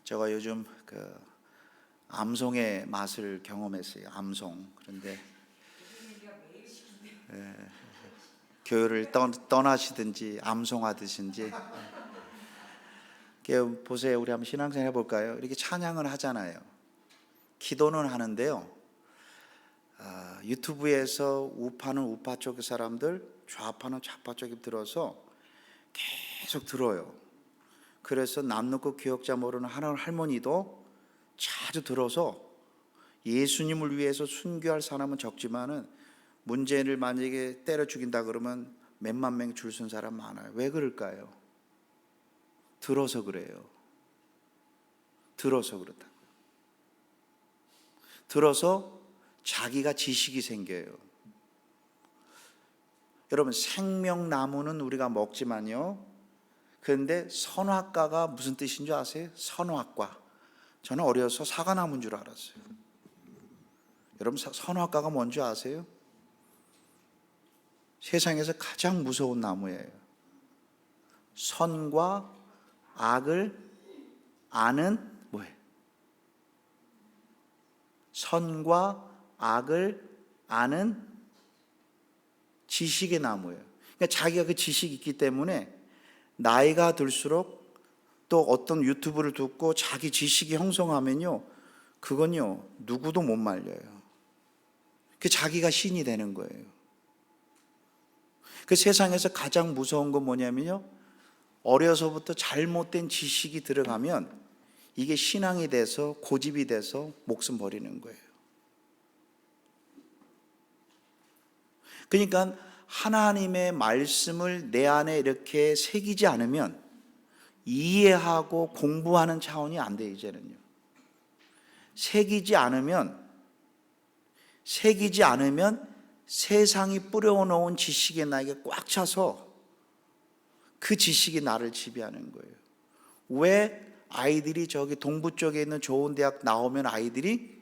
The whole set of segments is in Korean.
제가 요즘 암송의 맛을 경험했어요. 암송. 그런데 교회를 떠나시든지 암송하듯인지 보세요. 우리 한번 신앙생활 해볼까요? 이렇게 찬양을 하잖아요. 기도는 하는데요. 유튜브에서 우파는 우파 쪽의 사람들, 좌파는 좌파 쪽에 들어서 계속 들어요. 그래서 남 놓고 기억자 모르는 하나님 할머니도 자주 들어서 예수님을 위해서 순교할 사람은 적지만은 문재인을 만약에 때려 죽인다 그러면 몇만 명 줄 선 사람 많아요. 왜 그럴까요? 들어서 그래요. 들어서 그렇다고. 들어서 자기가 지식이 생겨요. 여러분, 생명나무는 우리가 먹지만요, 그런데 선악과가 무슨 뜻인 줄 아세요? 선악과. 저는 어려서 사과나무인 줄 알았어요. 여러분, 선악과가 뭔지 아세요? 세상에서 가장 무서운 나무예요. 선과 악을 아는 뭐예요? 선과 악을 아는 지식의 나무예요. 그러니까 자기가 그 지식이 있기 때문에 나이가 들수록 또 어떤 유튜브를 듣고 자기 지식이 형성하면요, 그건요 누구도 못 말려요. 그 자기가 신이 되는 거예요. 그 세상에서 가장 무서운 건 뭐냐면요, 어려서부터 잘못된 지식이 들어가면 이게 신앙이 돼서 고집이 돼서 목숨 버리는 거예요. 그러니까 하나님의 말씀을 내 안에 이렇게 새기지 않으면 이해하고 공부하는 차원이 안 돼요. 이제는요, 새기지 않으면 세상이 뿌려놓은 지식에 나에게 꽉 차서 그 지식이 나를 지배하는 거예요. 왜 아이들이 저기 동부 쪽에 있는 좋은 대학 나오면 아이들이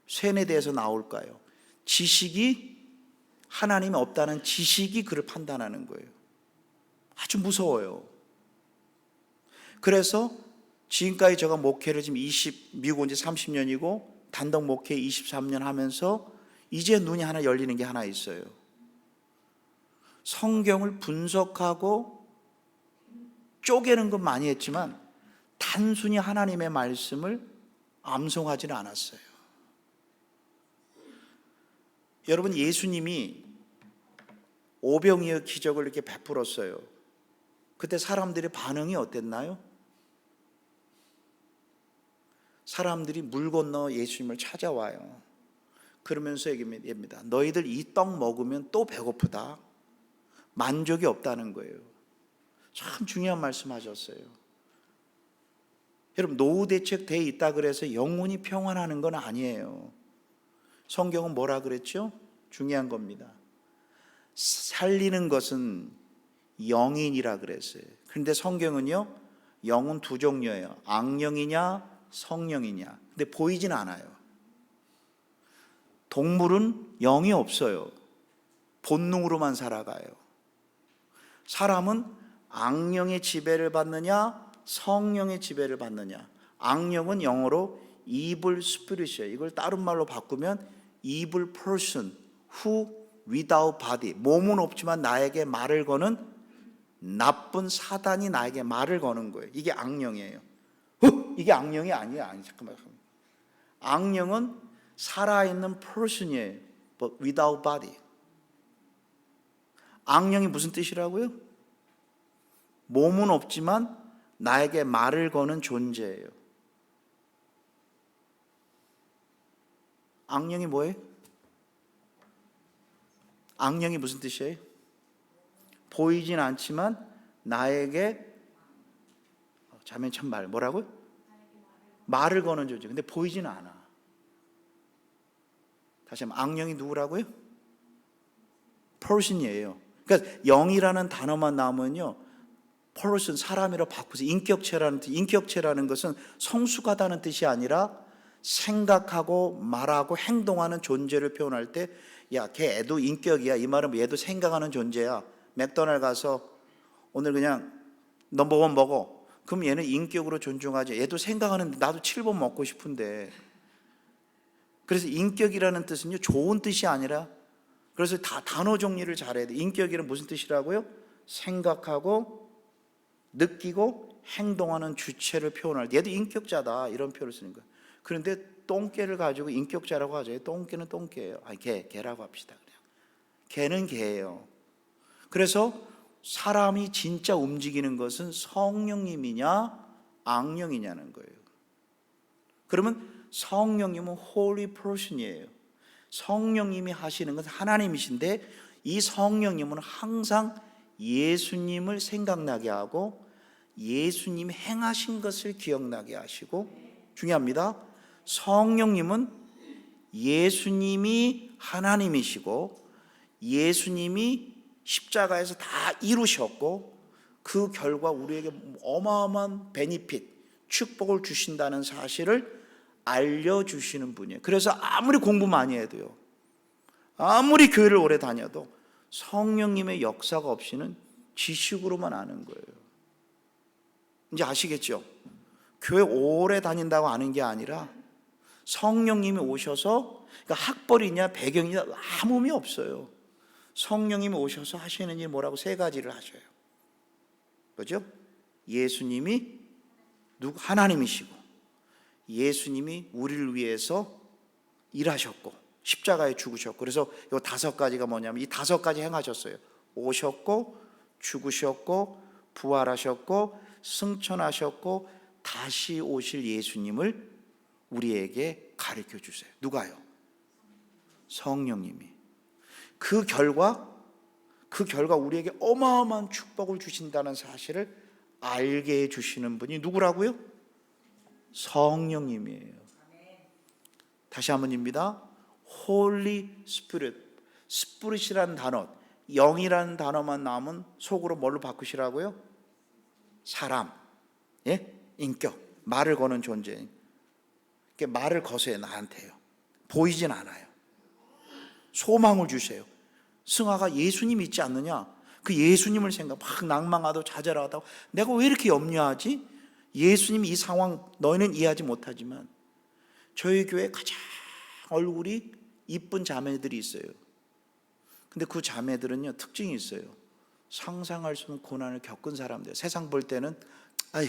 세뇌대에서 나올까요? 지식이, 하나님이 없다는 지식이 그를 판단하는 거예요. 아주 무서워요. 그래서 지금까지 제가 목회를 지금 미국 온 지 30년이고 단독 목회 23년 하면서 이제 눈이 하나 열리는 게 하나 있어요. 성경을 분석하고 쪼개는 건 많이 했지만 단순히 하나님의 말씀을 암송하지는 않았어요. 여러분, 예수님이 오병이어 기적을 이렇게 베풀었어요. 그때 사람들의 반응이 어땠나요? 사람들이 물 건너 예수님을 찾아와요. 그러면서 얘기합니다. 너희들 이 떡 먹으면 또 배고프다. 만족이 없다는 거예요. 참 중요한 말씀하셨어요. 여러분, 노후 대책 돼 있다 그래서 영혼이 평안하는 건 아니에요. 성경은 뭐라 그랬죠? 중요한 겁니다. 살리는 것은 영이니라 그랬어요. 그런데 성경은요, 영은 두 종류예요. 악령이냐 성령이냐. 근데 보이진 않아요. 동물은 영이 없어요. 본능으로만 살아가요. 사람은 악령의 지배를 받느냐 성령의 지배를 받느냐. 악령은 영어로 evil spirit이에요. 이걸 다른 말로 바꾸면 evil person who without body, 몸은 없지만 나에게 말을 거는 나쁜 사단이 나에게 말을 거는 거예요. 이게 악령이에요. 이게 악령이 아니에요. 잠깐만. 악령은 살아있는 person이에요. But without body. 악령이 무슨 뜻이라고요? 몸은 없지만 나에게 말을 거는 존재예요. 악령이 뭐예요? 악령이 무슨 뜻이에요? 보이진 않지만 나에게 자면 참 뭐라고요? 말을 거는 존재. 근데 보이지는 않아. 다시 한번, 악령이 누구라고요? person이에요. 그러니까 영이라는 단어만 나오면요, person, 사람이라 바꾸서 인격체라는 것은 성숙하다는 뜻이 아니라 생각하고 말하고 행동하는 존재를 표현할 때, 야, 걔 애도 인격이야. 이 말은 얘도 생각하는 존재야. 맥도날드 가서 오늘 그냥 넘버원 먹어. 그럼 얘는 인격으로 존중하지. 얘도 생각하는데 나도 7번 먹고 싶은데. 그래서 인격이라는 뜻은요, 좋은 뜻이 아니라, 그래서 다 단어 정리를 잘해야 돼. 인격이란 무슨 뜻이라고요? 생각하고 느끼고 행동하는 주체를 표현할 때, 얘도 인격자다 이런 표현을 쓰는 거예요. 그런데 똥개를 가지고 인격자라고 하죠. 똥개는 똥개예요. 아니, 개라고 합시다. 그냥 개는 개예요. 그래서 사람이 진짜 움직이는 것은 성령님이냐 악령이냐는 거예요. 그러면 성령님은 holy person이에요. 성령님이 하시는 것은 하나님이신데, 이 성령님은 항상 예수님을 생각나게 하고 예수님이 행하신 것을 기억나게 하시고, 중요합니다. 성령님은 예수님이 하나님이시고 예수님이 십자가에서 다 이루셨고 그 결과 우리에게 어마어마한 베니핏, 축복을 주신다는 사실을 알려주시는 분이에요. 그래서 아무리 공부 많이 해도요, 아무리 교회를 오래 다녀도 성령님의 역사가 없이는 지식으로만 아는 거예요. 이제 아시겠죠? 교회 오래 다닌다고 아는 게 아니라 성령님이 오셔서, 그러니까 학벌이냐 배경이냐 아무 의미 없어요. 성령님이 오셔서 하시는 일 뭐라고? 세 가지를 하셔요. 그죠? 예수님이 하나님이시고 예수님이 우리를 위해서 일하셨고 십자가에 죽으셨고, 그래서 이 5가지가 뭐냐면 이 5가지 행하셨어요. 오셨고 죽으셨고 부활하셨고 승천하셨고 다시 오실 예수님을 우리에게 가르쳐 주세요. 누가요? 성령님이. 그 결과 우리에게 어마어마한 축복을 주신다는 사실을 알게 해주시는 분이 누구라고요? 성령님이에요. 다시 한번입니다. Holy Spirit. Spirit이라는 단어, 영이라는 단어만 나오면 속으로 뭘로 바꾸시라고요? 사람, 예? 인격, 말을 거는 존재. 말을 거세요. 나한테요. 보이진 않아요. 소망을 주세요. 승아가 예수님 있지 않느냐? 그 예수님을 막 낭망하고 좌절하다가 내가 왜 이렇게 염려하지? 예수님이 이 상황 너희는 이해하지 못하지만 저희 교회에 가장 얼굴이 이쁜 자매들이 있어요. 근데 그 자매들은요, 특징이 있어요. 상상할 수 없는 고난을 겪은 사람들. 세상 볼 때는 아휴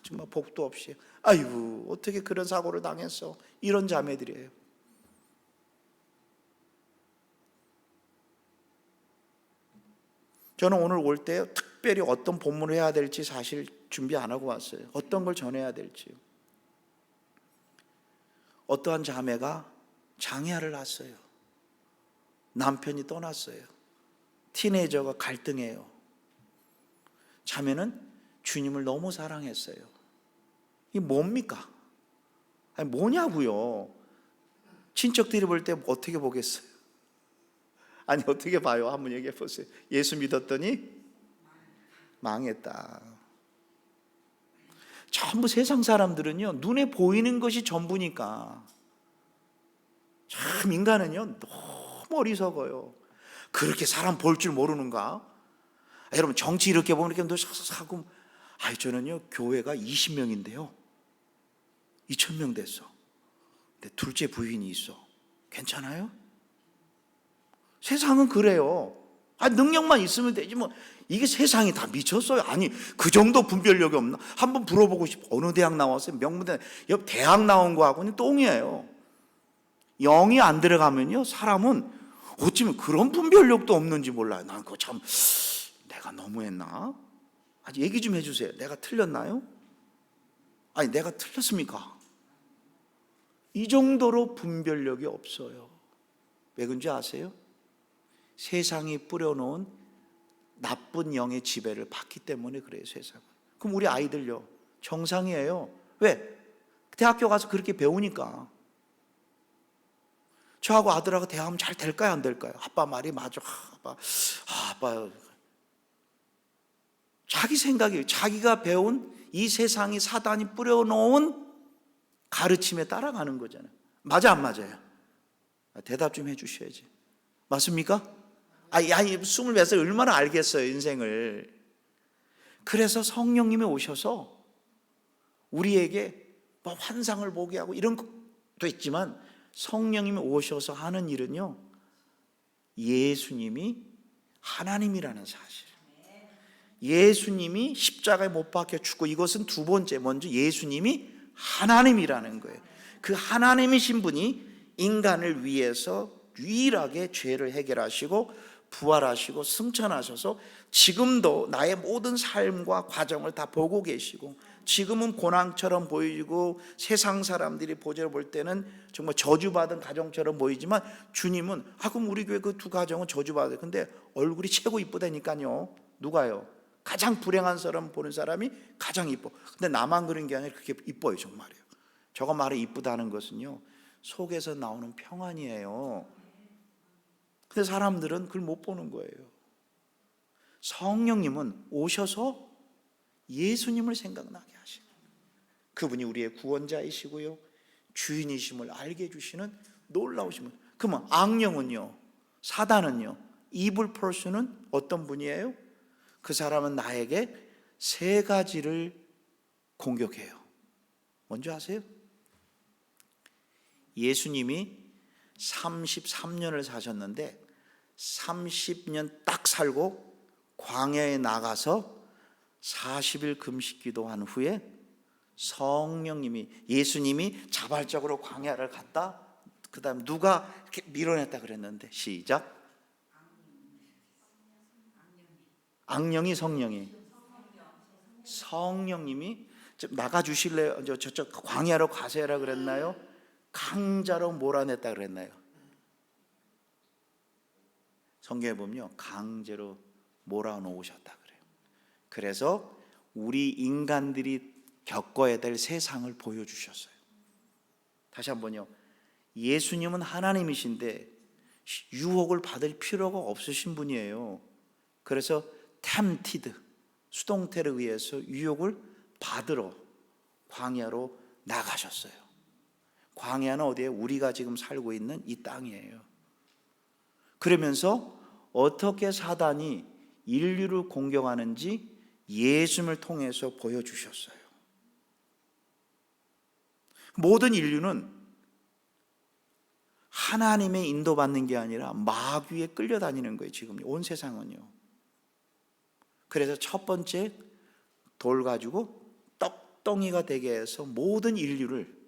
정말 복도 없이, 아이고 어떻게 그런 사고를 당했어, 이런 자매들이에요. 저는 오늘 올 때 특별히 어떤 본문을 해야 될지 사실 준비 안 하고 왔어요. 어떤 걸 전해야 될지. 어떠한 자매가 장애아를 낳았어요. 남편이 떠났어요. 티네이저가 갈등해요. 자매는 주님을 너무 사랑했어요. 이게 뭡니까? 아니 뭐냐고요. 친척들이 볼 때 어떻게 보겠어요? 아니 어떻게 봐요? 한번 얘기해 보세요. 예수 믿었더니 망했다. 전부 세상 사람들은요, 눈에 보이는 것이 전부니까. 참 인간은요 너무 어리석어요. 그렇게 사람 볼 줄 모르는가? 여러분 정치 이렇게 보면 이렇게 사고, 저는요 교회가 20명인데요 2,000명 됐어. 근데 둘째 부인이 있어. 괜찮아요? 세상은 그래요. 능력만 있으면 되지 뭐. 이게 세상이 다 미쳤어요. 아니 그 정도 분별력이 없나? 한번 물어보고 싶어. 어느 대학 나왔어요? 명문대. 옆 대학 나온 거하고는 똥이에요. 영이 안 들어가면요 사람은 어쩌면 그런 분별력도 없는지 몰라요. 난 그거 참 내가 너무했나? 얘기 좀 해주세요. 내가 틀렸나요? 아니 내가 틀렸습니까? 이 정도로 분별력이 없어요. 왜 그런지 아세요? 세상이 뿌려놓은 나쁜 영의 지배를 받기 때문에 그래요. 세상은. 그럼 우리 아이들요 정상이에요. 왜? 대학교 가서 그렇게 배우니까. 저하고 아들하고 대화하면 잘 될까요? 안 될까요? 아빠 말이 맞아. 아빠. 자기 생각이에요. 자기가 배운 이 세상이 사단이 뿌려놓은 가르침에 따라가는 거잖아요. 맞아 안 맞아요? 대답 좀 해주셔야지. 맞습니까? 20몇 살 얼마나 알겠어요 인생을. 그래서 성령님이 오셔서 우리에게 뭐 환상을 보게 하고 이런 것도 있지만 성령님이 오셔서 하는 일은요, 예수님이 하나님이라는 사실, 예수님이 십자가에 못 박혀 죽고, 이것은 두 번째, 먼저 예수님이 하나님이라는 거예요. 그 하나님이신 분이 인간을 위해서 유일하게 죄를 해결하시고 부활하시고 승천하셔서 지금도 나의 모든 삶과 과정을 다 보고 계시고, 지금은 고난처럼 보이고 세상 사람들이 보좌로 볼 때는 정말 저주받은 가정처럼 보이지만, 주님은 그럼 우리 교회 그 두 가정은 저주받아요. 근데 얼굴이 최고 이쁘다니까요. 누가요? 가장 불행한 사람 보는 사람이 가장 이뻐. 근데 나만 그런 게 아니라 그렇게 이뻐요, 정말이에요. 저가 말해 이쁘다는 것은요, 속에서 나오는 평안이에요. 근데 사람들은 그걸 못 보는 거예요. 성령님은 오셔서 예수님을 생각나게 하시는, 그분이 우리의 구원자이시고요, 주인이심을 알게 해주시는 놀라우신 분. 그러면 악령은요, 사단은요, evil person은 어떤 분이에요? 그 사람은 나에게 세 가지를 공격해요. 뭔지 아세요? 예수님이 33년을 사셨는데 30년 딱 살고 광야에 나가서 40일 금식 기도한 후에 성령님이, 예수님이 자발적으로 광야를 갔다, 그 다음 누가 이렇게 밀어냈다 그랬는데, 시작. 악령이 성령이, 성령님이 나가주실래요? 저쪽 광야로 가세요라 그랬나요? 강자로 몰아냈다 그랬나요? 성경에 보면요, 강제로 몰아놓으셨다 그래요. 그래서 우리 인간들이 겪어야 될 세상을 보여주셨어요. 다시 한번요, 예수님은 하나님이신데 유혹을 받을 필요가 없으신 분이에요. 그래서 tempted, 수동태를 의해서 유혹을 받으러 광야로 나가셨어요. 광야는 어디에? 우리가 지금 살고 있는 이 땅이에요. 그러면서 어떻게 사단이 인류를 공격하는지 예수님을 통해서 보여주셨어요. 모든 인류는 하나님의 인도받는 게 아니라 마귀에 끌려다니는 거예요. 지금 온 세상은요. 그래서 첫 번째, 돌 가지고 떡덩이가 되게 해서 모든 인류를,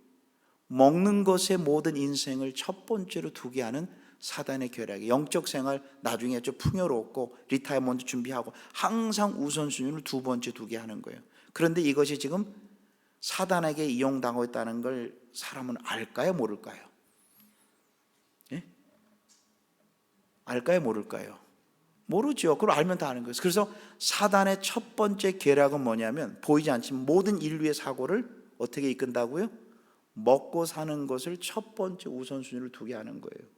먹는 것에 모든 인생을 첫 번째로 두게 하는 사단의 계략이, 영적 생활 나중에 좀 풍요롭고 리타이어먼트 준비하고 항상 우선순위를 두 번째 두게 하는 거예요. 그런데 이것이 지금 사단에게 이용당하고 있다는 걸 사람은 알까요, 모를까요? 예? 알까요, 모를까요? 모르죠. 그걸 알면 다 아는 거예요. 그래서 사단의 첫 번째 계략은 뭐냐면, 보이지 않지만 모든 인류의 사고를 어떻게 이끈다고요? 먹고 사는 것을 첫 번째 우선순위를 두게 하는 거예요.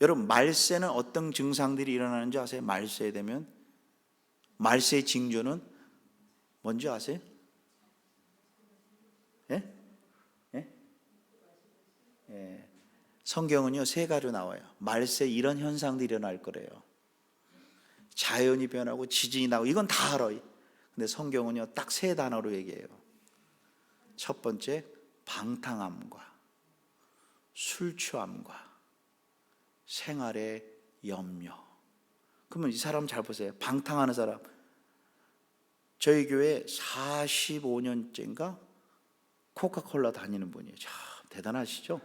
여러분, 말세는 어떤 증상들이 일어나는지 아세요? 말세에 되면, 말세의 징조는 뭔지 아세요? 예? 예? 예. 성경은요, 세 가지로 나와요. 말세 이런 현상들이 일어날 거래요. 자연이 변하고 지진이 나고, 이건 다 알아요. 근데 성경은요, 딱 세 단어로 얘기해요. 첫 번째, 방탕함과 술 취함과 생활의 염려. 그러면 이 사람 잘 보세요. 방탕하는 사람, 저희 교회 45년째인가 코카콜라 다니는 분이에요. 참 대단하시죠?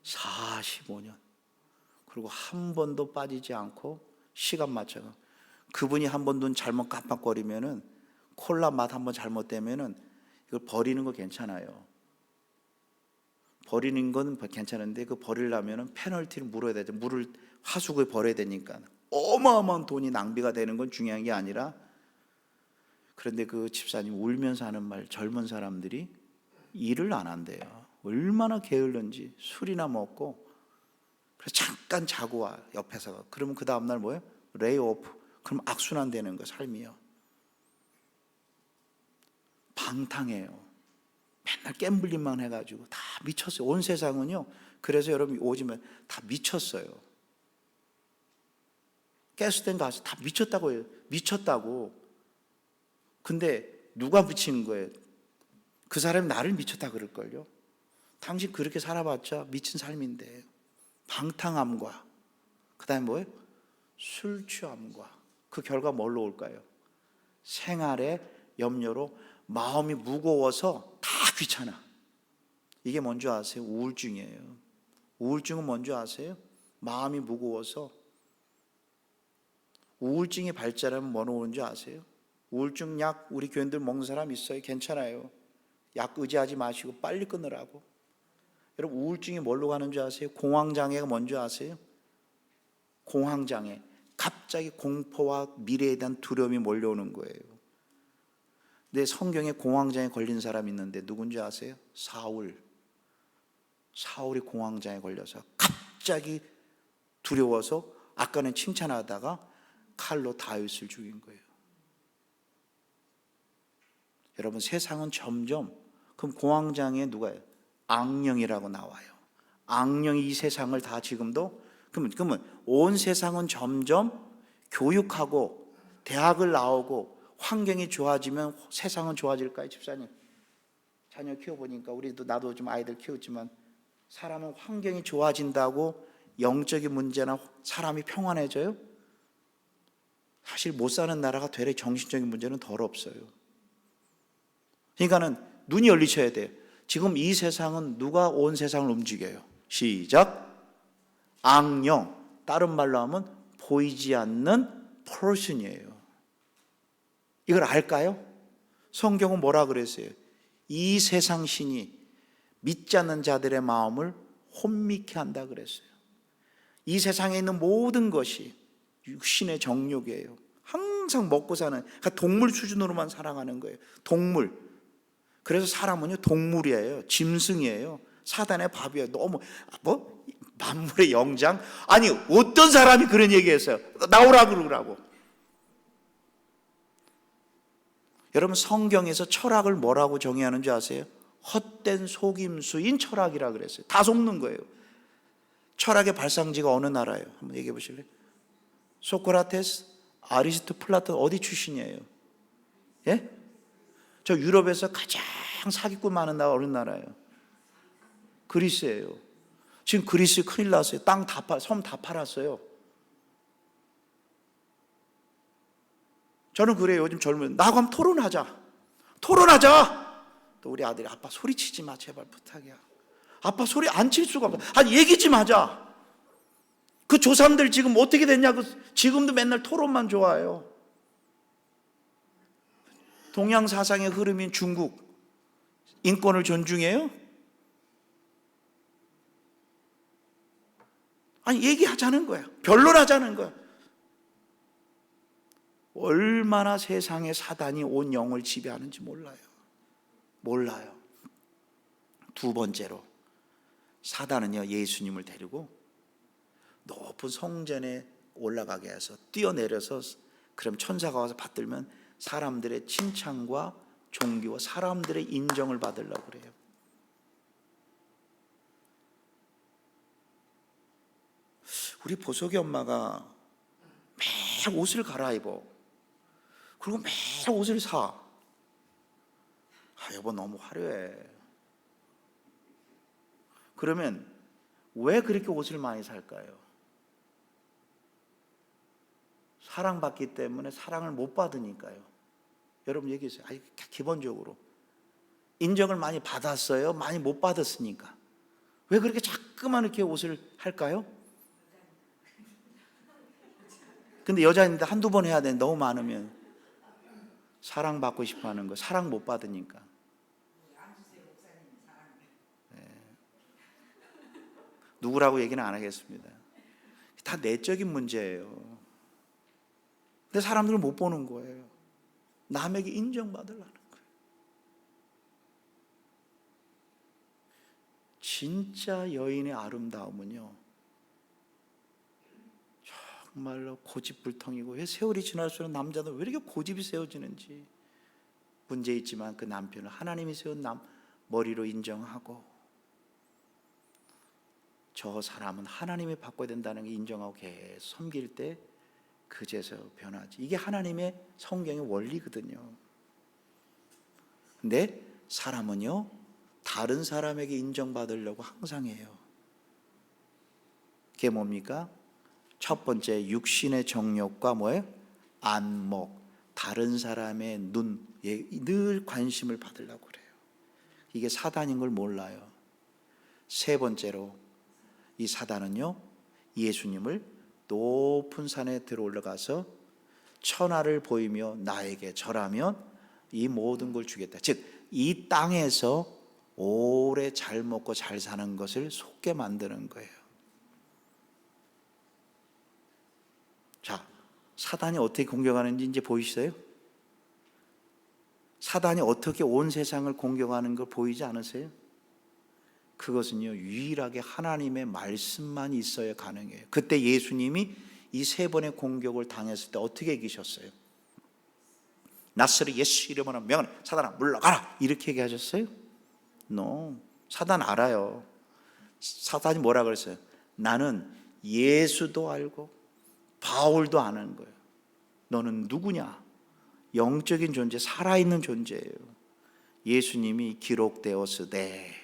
45년. 그리고 한 번도 빠지지 않고 시간 맞춰서, 그분이 한 번 눈 잘못 깜빡거리면은, 콜라 맛 한 번 잘못되면은 이걸 버리는 거 괜찮아요. 버리는 건 괜찮은데, 그 버리려면은 페널티를 물어야 되죠. 물을 하수구에 버려야 되니까 어마어마한 돈이 낭비가 되는 건 중요한 게 아니라, 그런데 그 집사님 울면서 하는 말, 젊은 사람들이 일을 안 한대요. 얼마나 게을른지. 술이나 먹고, 그래서 잠깐 자고 와, 옆에서. 그러면 그 다음날 뭐예요? 레이오프. 그럼 악순환 되는 거, 삶이요. 방탕해요. 맨날 갬블링만 해가지고 다 미쳤어요. 온 세상은요. 그래서 여러분 오지만 다 미쳤어요. 가스된 가서 다 미쳤다고 해요. 미쳤다고. 근데 누가 미치는 거예요? 그 사람이 나를 미쳤다 그럴걸요. 당신 그렇게 살아봤자 미친 삶인데. 방탕함과 그 다음에 뭐예요? 술 취함과 그 결과 뭘로 올까요? 생활의 염려로 마음이 무거워서 다 귀찮아. 이게 뭔지 아세요? 우울증이에요. 우울증은 뭔지 아세요? 마음이 무거워서. 우울증이 발달하면 뭐로 오는지 아세요? 우울증 약 우리 교인들 먹는 사람 있어요. 괜찮아요. 약 의지하지 마시고 빨리 끊으라고. 여러분 우울증이 뭘로 가는 줄 아세요? 공황장애가 뭔지 아세요? 공황장애. 갑자기 공포와 미래에 대한 두려움이 몰려오는 거예요. 근데 성경에 공황장애 걸린 사람이 있는데 누군지 아세요? 사울이 공황장애에 걸려서 갑자기 두려워서 아까는 칭찬하다가 칼로 다윗을 죽인 거예요. 여러분 세상은 점점, 그럼 공황장애에 누가요? 악령이라고 나와요. 악령이 이 세상을 다 지금도, 그러면 온 세상은 점점 교육하고 대학을 나오고 환경이 좋아지면 세상은 좋아질까요? 집사님 자녀 키워보니까, 나도 좀 아이들 키웠지만 사람은 환경이 좋아진다고 영적인 문제나 사람이 평안해져요? 사실 못 사는 나라가 되레 정신적인 문제는 덜 없어요. 그러니까는 눈이 열리셔야 돼요. 지금 이 세상은 누가 온 세상을 움직여요? 시작. 악령. 다른 말로 하면 보이지 않는 person이에요. 이걸 알까요? 성경은 뭐라 그랬어요? 이 세상 신이 믿지 않는 자들의 마음을 혼미케 한다 그랬어요. 이 세상에 있는 모든 것이 육신의 정욕이에요. 항상 먹고 사는, 그러니까 동물 수준으로만 살아가는 거예요. 동물. 그래서 사람은요 동물이에요. 짐승이에요. 사단의 밥이에요. 너무 만물의 영장? 아니 어떤 사람이 그런 얘기했어요? 나오라 그러라고. 여러분 성경에서 철학을 뭐라고 정의하는 줄 아세요? 헛된 속임수인 철학이라 그랬어요. 다 속는 거예요. 철학의 발상지가 어느 나라예요? 한번 얘기해 보실래요? 소크라테스, 아리스토, 플라톤 어디 출신이에요? 예? 저 유럽에서 가장 사기꾼 많은 나라 어느 나라예요? 그리스예요. 지금 그리스 큰일 났어요. 섬 다 팔았어요. 저는 그래요. 요즘 젊은 나하고 한번 토론하자. 또 우리 아들이 아빠 소리치지 마 제발 부탁이야. 아빠 소리 안 칠 수가 없어. 아니 얘기 좀 하자. 그 조상들 지금 어떻게 됐냐고. 지금도 맨날 토론만 좋아해요. 동양 사상의 흐름인 중국 인권을 존중해요? 아니 얘기하자는 거야. 변론하자는 거야. 얼마나 세상의 사단이 온 영을 지배하는지 몰라요. 두 번째로 사단은요 예수님을 데리고 높은 성전에 올라가게 해서 뛰어내려서, 그럼 천사가 와서 받들면 사람들의 칭찬과 존귀와 사람들의 인정을 받으려고 그래요. 우리 보석이 엄마가 매일 옷을 갈아입어. 그리고 매일 옷을 사. 여보 너무 화려해. 그러면 왜 그렇게 옷을 많이 살까요? 사랑받기 때문에 사랑을 못 받으니까요. 여러분 얘기했어요. 기본적으로 인정을 많이 받았어요? 많이 못 받았으니까. 왜 그렇게 자꾸만 이렇게 옷을 할까요? 근데 여자인데 한두 번 해야 되는데 너무 많으면 사랑받고 싶어 하는 거, 사랑 못 받으니까. 누구라고 얘기는 안 하겠습니다. 다 내적인 문제예요. 근데 사람들은 못 보는 거예요. 남에게 인정받으려는 거예요. 진짜 여인의 아름다움은요 정말로 고집불통이고, 왜 세월이 지날수록 남자들 왜 이렇게 고집이 세워지는지. 문제 있지만 그 남편을 하나님이 세운 머리로 인정하고, 저 사람은 하나님이 바꿔야 된다는 게 인정하고 계속 섬길 때 그제서 변하지. 이게 하나님의 성경의 원리거든요. 근데 사람은요, 다른 사람에게 인정받으려고 항상 해요. 그게 뭡니까? 첫 번째, 육신의 정욕과 뭐예요? 안목, 다른 사람의 눈에 늘 관심을 받으려고 그래요. 이게 사단인 걸 몰라요. 세 번째로, 이 사단은요, 예수님을 높은 산에 들어 올라가서 천하를 보이며 나에게 절하면 이 모든 걸 주겠다. 즉, 이 땅에서 오래 잘 먹고 잘 사는 것을 속게 만드는 거예요. 자, 사단이 어떻게 공격하는지 이제 보이시어요? 사단이 어떻게 온 세상을 공격하는 걸 보이지 않으세요? 그것은요, 유일하게 하나님의 말씀만 있어야 가능해요. 그때 예수님이 이 세 번의 공격을 당했을 때 어떻게 이기셨어요? 나사렛 예수 이름으로 명하노니 사단아 물러가라, 이렇게 얘기하셨어요? No. 사단 알아요. 사단이 뭐라 그랬어요? 나는 예수도 알고 바울도 아는 거예요. 너는 누구냐? 영적인 존재, 살아있는 존재예요. 예수님이 기록되었으되,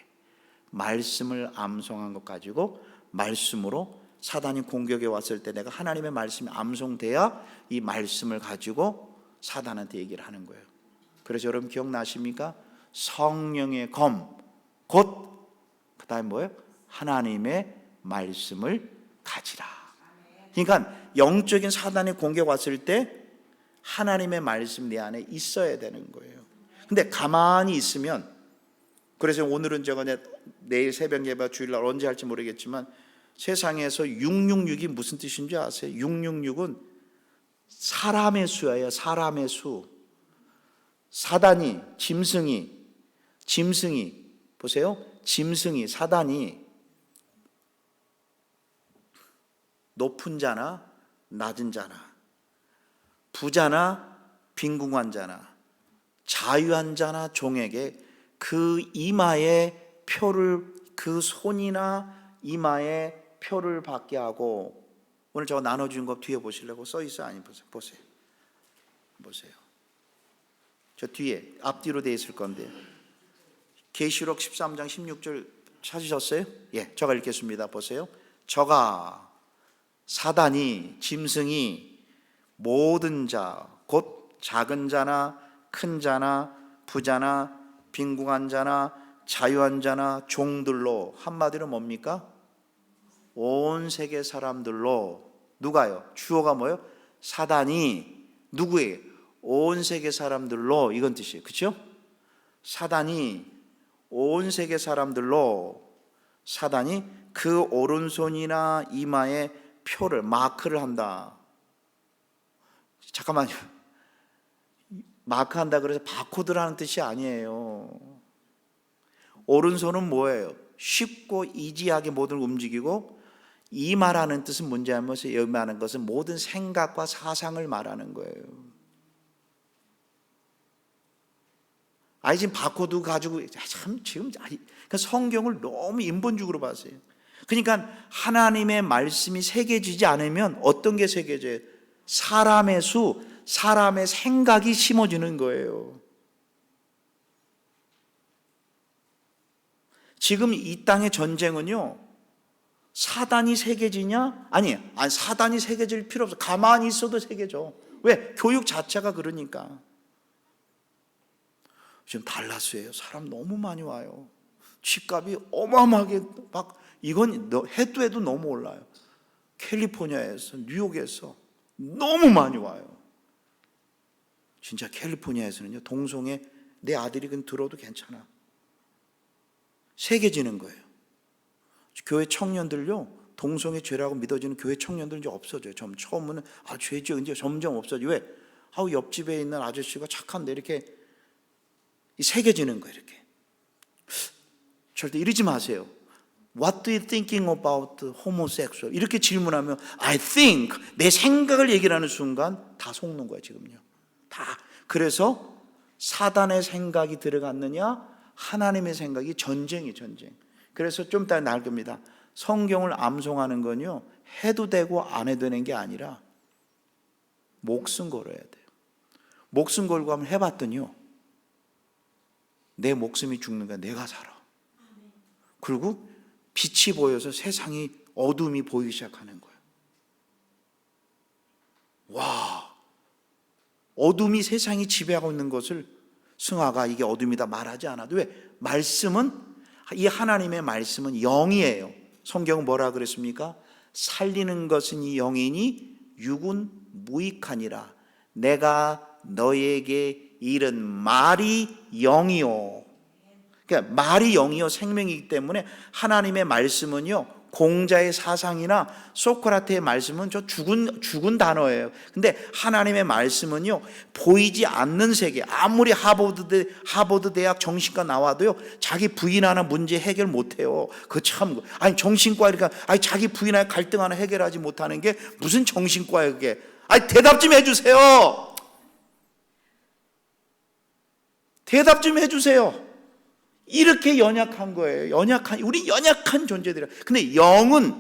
말씀을 암송한 것 가지고 말씀으로 사단이 공격해 왔을 때 내가 하나님의 말씀이 암송돼야 이 말씀을 가지고 사단한테 얘기를 하는 거예요. 그래서 여러분 기억나십니까? 성령의 검, 곧 그 다음에 뭐예요? 하나님의 말씀을 가지라. 그러니까 영적인 사단의 공격 왔을 때 하나님의 말씀 내 안에 있어야 되는 거예요. 근데 가만히 있으면, 그래서 오늘은 제가 내일 새벽 예배 주일날 언제 할지 모르겠지만 세상에서 666이 무슨 뜻인지 아세요? 666은 사람의 수예요. 사람의 수. 사단이, 짐승이 보세요. 짐승이, 사단이 높은 자나 낮은 자나, 부자나 빈궁한 자나, 자유한 자나 종에게 그 이마에 표를, 그 손이나 이마에 표를 받게 하고, 오늘 제가 나눠준 거 뒤에 보시려고 써 있어요? 아니, 보세요. 저 뒤에 앞뒤로 되어 있을 건데, 계시록 13장 16절 찾으셨어요? 예, 제가 읽겠습니다. 보세요. 저가, 사단이, 짐승이 모든 자, 곧 작은 자나 큰 자나 부자나 빈궁한 자나 자유한 자나 종들로, 한마디로 뭡니까? 온 세계 사람들로. 누가요? 주어가 뭐예요? 사단이 누구에게? 온 세계 사람들로, 이건 뜻이에요. 그렇죠? 사단이 온 세계 사람들로, 사단이 그 오른손이나 이마에 표를, 마크를 한다. 잠깐만요. 마크한다 그래서 바코드라는 뜻이 아니에요. 오른손은 뭐예요? 쉽고 이지하게 모든 걸 움직이고, 이마라는 뜻은 뭔지 알면, 여기 말하는 것은 모든 생각과 사상을 말하는 거예요. 아니, 지금 바코드 가지고 참 지금 그러니까 성경을 너무 인본주의로 봤어요. 그러니까 하나님의 말씀이 새겨지지 않으면 어떤 게 새겨져요? 사람의 수, 사람의 생각이 심어지는 거예요. 지금 이 땅의 전쟁은요, 사단이 새겨지냐? 아니, 사단이 새겨질 필요 없어. 가만히 있어도 새겨져. 왜? 교육 자체가 그러니까. 지금 달라스예요. 사람 너무 많이 와요. 집값이 어마어마하게 막, 이건 해도 해도 너무 올라요. 캘리포니아에서, 뉴욕에서 너무 많이 와요. 진짜 캘리포니아에서는요, 동성애 내 아들이 그냥 들어도 괜찮아. 새겨지는 거예요. 교회 청년들요, 동성애 죄라고 믿어지는 교회 청년들 이제 없어져요. 처음에는 죄죠. 이제 점점 없어져요. 왜? 옆집에 있는 아저씨가 착한데, 이렇게 새겨지는 거예요. 이렇게. 절대 이러지 마세요. What do you thinking about homosexual? 이렇게 질문하면 I think, 내 생각을 얘기를 하는 순간 다 속는 거예요. 지금요. 다. 그래서 사단의 생각이 들어갔느냐, 하나님의 생각이, 전쟁이 전쟁. 그래서 좀 이따 나올 겁니다. 성경을 암송하는 건요, 해도 되고 안 해도 되는 게 아니라 목숨 걸어야 돼요. 목숨 걸고 한번 해봤더니요, 내 목숨이 죽는 거야. 내가 살아. 그리고 빛이 보여서 세상이 어둠이 보이기 시작하는 거예요. 와, 어둠이 세상이 지배하고 있는 것을 승하가 이게 어둠이다 말하지 않아도, 왜? 말씀은, 이 하나님의 말씀은 영이에요. 성경은 뭐라 그랬습니까? 살리는 것은 이 영이니 육은 무익하니라. 내가 너에게 이른 말이 영이요. 그러니까 말이 영이요 생명이기 때문에 하나님의 말씀은요, 공자의 사상이나 소크라테의 말씀은 저 죽은 단어예요. 근데 하나님의 말씀은요, 보이지 않는 세계, 아무리 하버드 대학 정신과 나와도요, 자기 부인 하나 문제 해결 못해요. 그 참, 아니 정신과, 그러니까 아니 자기 부인 하나 갈등 하나 해결하지 못하는 게 무슨 정신과예요 그게? 아니 대답 좀 해주세요. 대답 좀 해주세요. 이렇게 연약한 거예요. 우리 연약한 존재들이야. 근데 영은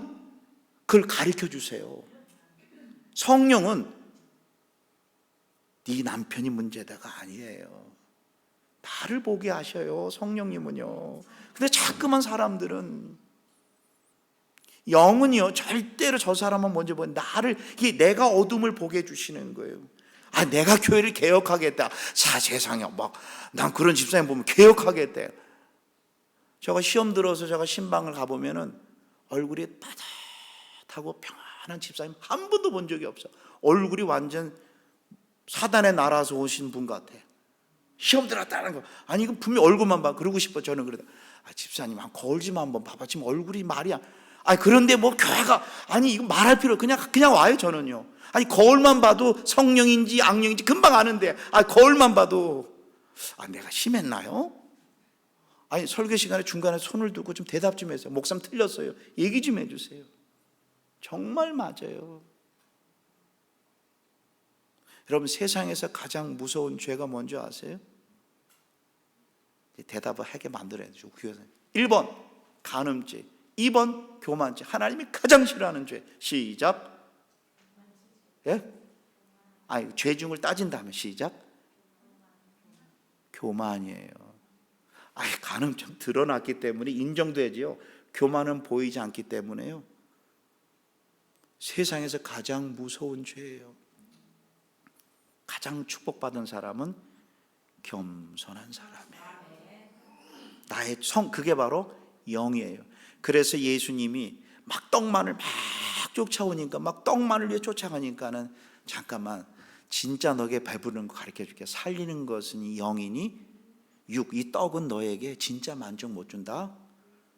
그걸 가르쳐 주세요. 성령은 네 남편이 문제다가 아니에요. 나를 보게 하셔요. 성령님은요. 근데 자꾸만 사람들은, 영은요 절대로 저 사람은 먼저 보고 나를, 이게 내가 어둠을 보게 해주시는 거예요. 아, 내가 교회를 개혁하겠다. 자, 세상에 난 그런 집사님 보면 개혁하겠다. 제가 시험 들어서 제가 신방을 가보면은 얼굴이 따뜻하고 평안한 집사님 한 번도 본 적이 없어. 얼굴이 완전 사단의 나라에서 오신 분 같아. 시험 들었다는 거. 아니, 이거 분명 얼굴만 봐. 그러고 싶어. 저는 그러다. 아, 집사님, 거울 좀 한번 봐봐. 지금 얼굴이 말이야. 아니, 그런데 뭐 교회가, 아니, 이거 말할 필요, 그냥 와요, 저는요. 아니, 거울만 봐도 성령인지 악령인지 금방 아는데, 거울만 봐도, 내가 심했나요? 아니, 설교 시간에 중간에 손을 두고 좀 대답 좀 해주세요. 목사님 틀렸어요. 얘기 좀 해주세요. 정말 맞아요. 여러분, 세상에서 가장 무서운 죄가 뭔지 아세요? 대답을 하게 만들어야죠. 1번 간음죄, 2번 교만죄. 하나님이 가장 싫어하는 죄. 시작. 예? 죄 중을 따진다면 시작. 교만이에요. 간음 좀 드러났기 때문에 인정되지요. 교만은 보이지 않기 때문에요. 세상에서 가장 무서운 죄예요. 가장 축복받은 사람은 겸손한 사람이에요. 나의 그게 바로 영이에요. 그래서 예수님이 막 떡만을 막 쫓아오니까, 막 떡만을 위해 쫓아가니까는, 잠깐만, 진짜 너에게 배부르는 거 가르쳐 줄게. 살리는 것은 이 영이니 이 떡은 너에게 진짜 만족 못 준다.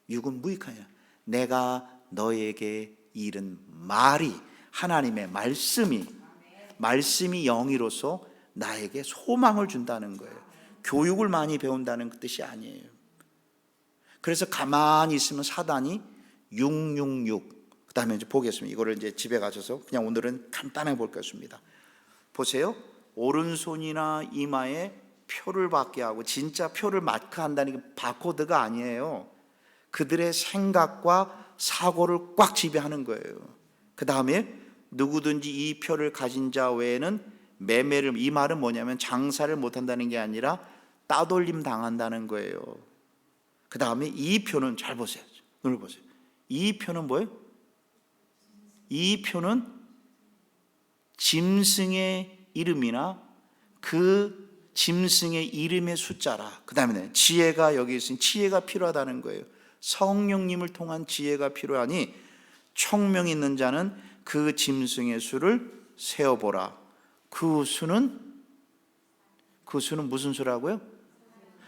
육은 무익하냐. 내가 너에게 이른 말이, 하나님의 말씀이 영이로서 나에게 소망을 준다는 거예요. 교육을 많이 배운다는 그 뜻이 아니에요. 그래서 가만히 있으면 사단이 666, 그 다음에 이제 보겠습니다. 이거를 이제 집에 가셔서 그냥 오늘은 간단하게 볼 것입니다. 보세요. 오른손이나 이마에 표를 받게 하고, 진짜 표를 마크한다는 게 바코드가 아니에요. 그들의 생각과 사고를 꽉 지배하는 거예요. 그 다음에 누구든지 이 표를 가진 자 외에는 매매를, 이 말은 뭐냐면 장사를 못한다는 게 아니라 따돌림 당한다는 거예요. 그 다음에 이 표는, 잘 보세요. 눈을 보세요. 이 표는 뭐예요? 이 표는 짐승의 이름이나 그 짐승의 이름의 숫자라. 그 다음에 지혜가 여기 있으니 지혜가 필요하다는 거예요. 성령님을 통한 지혜가 필요하니 총명이 있는 자는 그 짐승의 수를 세어보라. 그 수는 무슨 수라고요?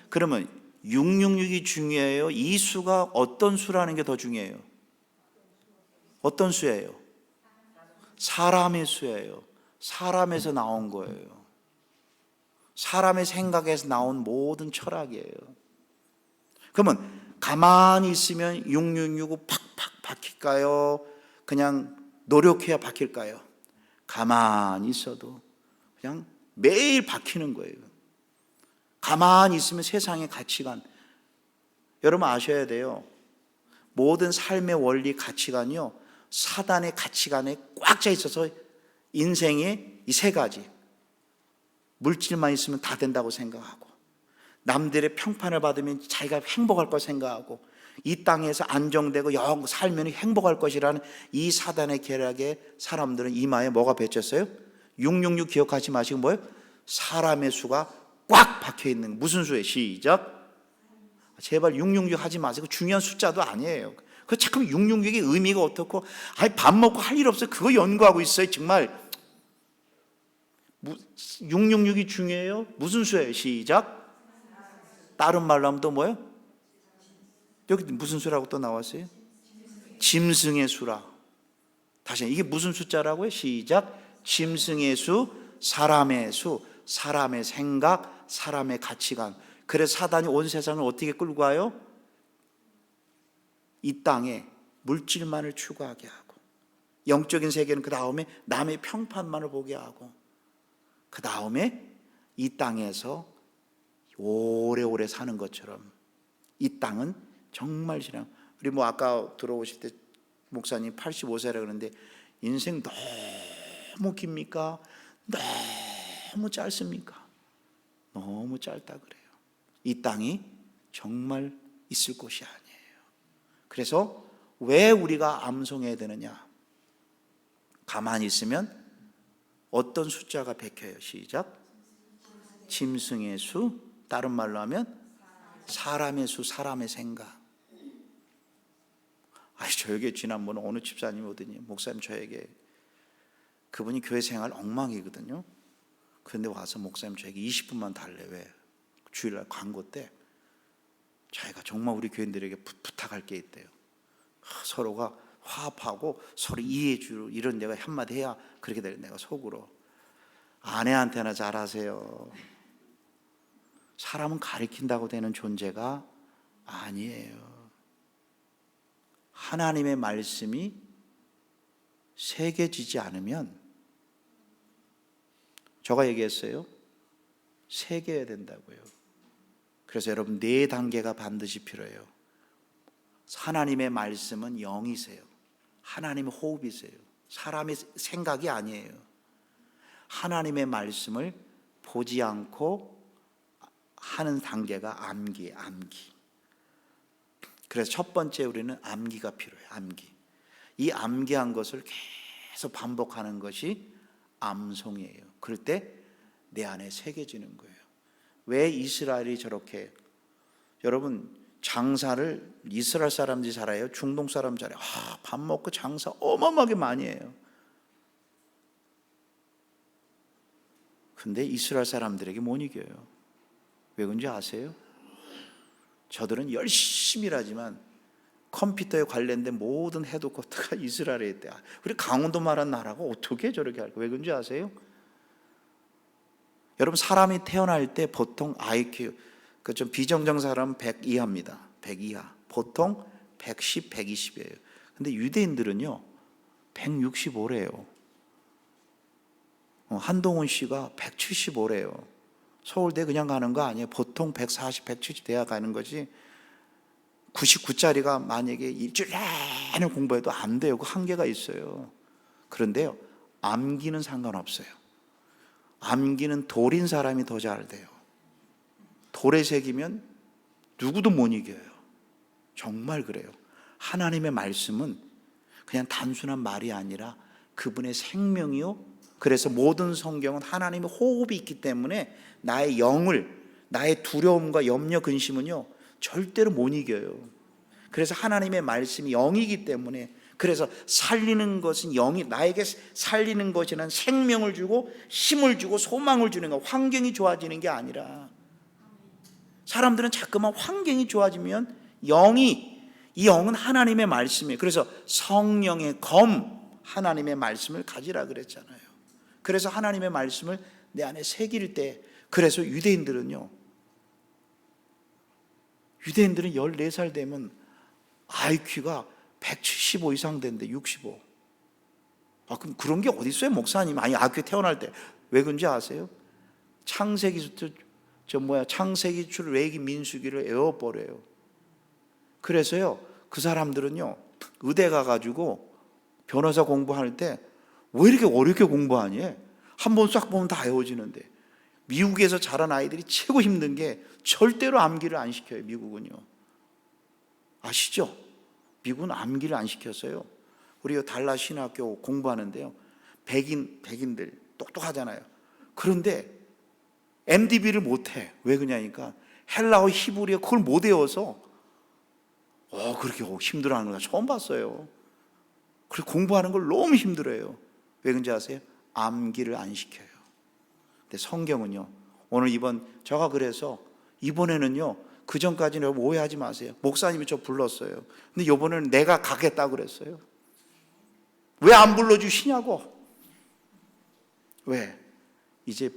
그러면 666이 중요해요? 이 수가 어떤 수라는 게 더 중요해요? 어떤 수예요? 사람의 수예요. 사람에서 나온 거예요. 사람의 생각에서 나온 모든 철학이에요. 그러면 가만히 있으면 666은 팍팍 박힐까요? 그냥 노력해야 박힐까요? 가만히 있어도 그냥 매일 박히는 거예요. 가만히 있으면 세상의 가치관, 여러분 아셔야 돼요. 모든 삶의 원리 가치관이요, 사단의 가치관에 꽉 차 있어서 인생의 이 세 가지, 물질만 있으면 다 된다고 생각하고, 남들의 평판을 받으면 자기가 행복할 거 생각하고 이 땅에서 안정되고 영 살면 행복할 것이라는 이 사단의 계략에 사람들은 이마에 뭐가 배쳤어요? 666 기억하지 마시고 뭐예요? 사람의 수가 꽉 박혀 있는, 무슨 수예요? 시작. 제발 666 하지 마세요. 중요한 숫자도 아니에요. 그 자꾸 666의 의미가 어떻고, 아니 밥 먹고 할 일 없어요. 그거 연구하고 있어요. 정말 666이 중요해요? 무슨 수예요? 시작. 다른 말로 하면 또 뭐예요? 여기 무슨 수라고 또 나왔어요? 짐승의 수라. 다시 이게 무슨 숫자라고요? 시작. 짐승의 수, 사람의 수, 사람의 생각, 사람의 가치관. 그래서 사단이 온 세상을 어떻게 끌고 가요? 이 땅에 물질만을 추구하게 하고, 영적인 세계는 그 다음에 남의 평판만을 보게 하고, 그 다음에 이 땅에서 오래오래 사는 것처럼, 이 땅은 정말 지나. 우리 뭐 아까 들어오실 때 목사님 85세라 그러는데 인생 너무 깁니까? 너무 짧습니까? 너무 짧다 그래요. 이 땅이 정말 있을 곳이 아니에요. 그래서 왜 우리가 암송해야 되느냐? 가만히 있으면 어떤 숫자가 베껴요? 시작. 짐승의 수, 다른 말로 하면 사람의 수, 사람의 생각. 저에게 지난번에 어느 집사님이 오더니 목사님 저에게, 그분이 교회 생활 엉망이거든요. 그런데 와서 목사님 저에게 20분만 달래. 왜? 주일날 광고 때 자기가 정말 우리 교인들에게 부탁할 게 있대요. 서로가 화합하고 서로 이해해 주고 이런 내가 한마디 해야 그렇게 될. 내가 속으로 아내한테나 잘하세요. 사람은 가리킨다고 되는 존재가 아니에요. 하나님의 말씀이 새겨지지 않으면, 제가 얘기했어요. 새겨야 된다고요. 그래서 여러분 4단계가 반드시 필요해요. 하나님의 말씀은 영이세요. 하나님의 호흡이세요. 사람의 생각이 아니에요. 하나님의 말씀을 보지 않고 하는 단계가 암기예요. 암기. 그래서 첫 번째 우리는 암기가 필요해요. 암기. 이 암기한 것을 계속 반복하는 것이 암송이에요. 그럴 때 내 안에 새겨지는 거예요. 왜 이스라엘이 저렇게, 여러분 장사를 이스라엘 사람들이 잘해요? 중동 사람 잘해요? 밥 먹고 장사 어마어마하게 많이 해요. 근데 이스라엘 사람들에게 못 이겨요. 왜 그런지 아세요? 저들은 열심히 일하지만 컴퓨터에 관련된 모든 헤드쿼터가 이스라엘에 있대. 우리 강원도 말한 나라가 어떻게 저렇게 할까? 왜 그런지 아세요? 여러분 사람이 태어날 때 보통 IQ, 그 좀 비정정 사람은 100 이하입니다. 100 이하. 보통 110, 120이에요. 근데 유대인들은요 165래요. 한동훈 씨가 175래요. 서울대 그냥 가는 거 아니에요. 보통 140, 170 돼야 가는 거지. 99짜리가 만약에 일주일 내내 공부해도 안 돼요. 그 한계가 있어요. 그런데요, 암기는 상관없어요. 암기는 돌인 사람이 더 잘 돼요. 돌에 새기면 누구도 못 이겨요. 정말 그래요. 하나님의 말씀은 그냥 단순한 말이 아니라 그분의 생명이요. 그래서 모든 성경은 하나님의 호흡이 있기 때문에 나의 영을, 나의 두려움과 염려, 근심은요 절대로 못 이겨요. 그래서 하나님의 말씀이 영이기 때문에, 그래서 살리는 것은 영이, 나에게 살리는 것이란 생명을 주고 힘을 주고 소망을 주는 거, 환경이 좋아지는 게 아니라. 사람들은 자꾸만 환경이 좋아지면 이 영은 하나님의 말씀이에요. 그래서 성령의 검, 하나님의 말씀을 가지라 그랬잖아요. 그래서 하나님의 말씀을 내 안에 새길 때, 그래서 유대인들은 14살 되면 IQ가 175 이상 된대. 65. 그럼 그런 게 어디 있어요, 목사님? 아니, IQ 태어날 때. 왜 그런지 아세요? 창세기 출애굽기 민수기를 외워버려요. 그래서요, 그 사람들은요 의대 가가지고 변호사 공부할 때 왜 이렇게 어렵게 공부하니? 한 번 싹 보면 다 외워지는데. 미국에서 자란 아이들이 최고 힘든 게 절대로 암기를 안 시켜요. 미국은요. 아시죠? 미국은 암기를 안 시켰어요. 우리 달라 신학교 공부하는데요, 백인들 똑똑하잖아요. 그런데 MDB를 못해. 왜 그러냐니까 헬라어, 히브리어 그걸 못 외워서 그렇게 힘들어하는 거 처음 봤어요. 그래서 공부하는 걸 너무 힘들어요. 왜 그런지 아세요? 암기를 안 시켜요. 근데 성경은요, 오늘 제가 그래서 이번에는요, 그 전까지는 오해하지 마세요. 목사님이 저 불렀어요. 근데 이번에는 내가 가겠다고 그랬어요. 왜 안 불러주시냐고. 왜? 이제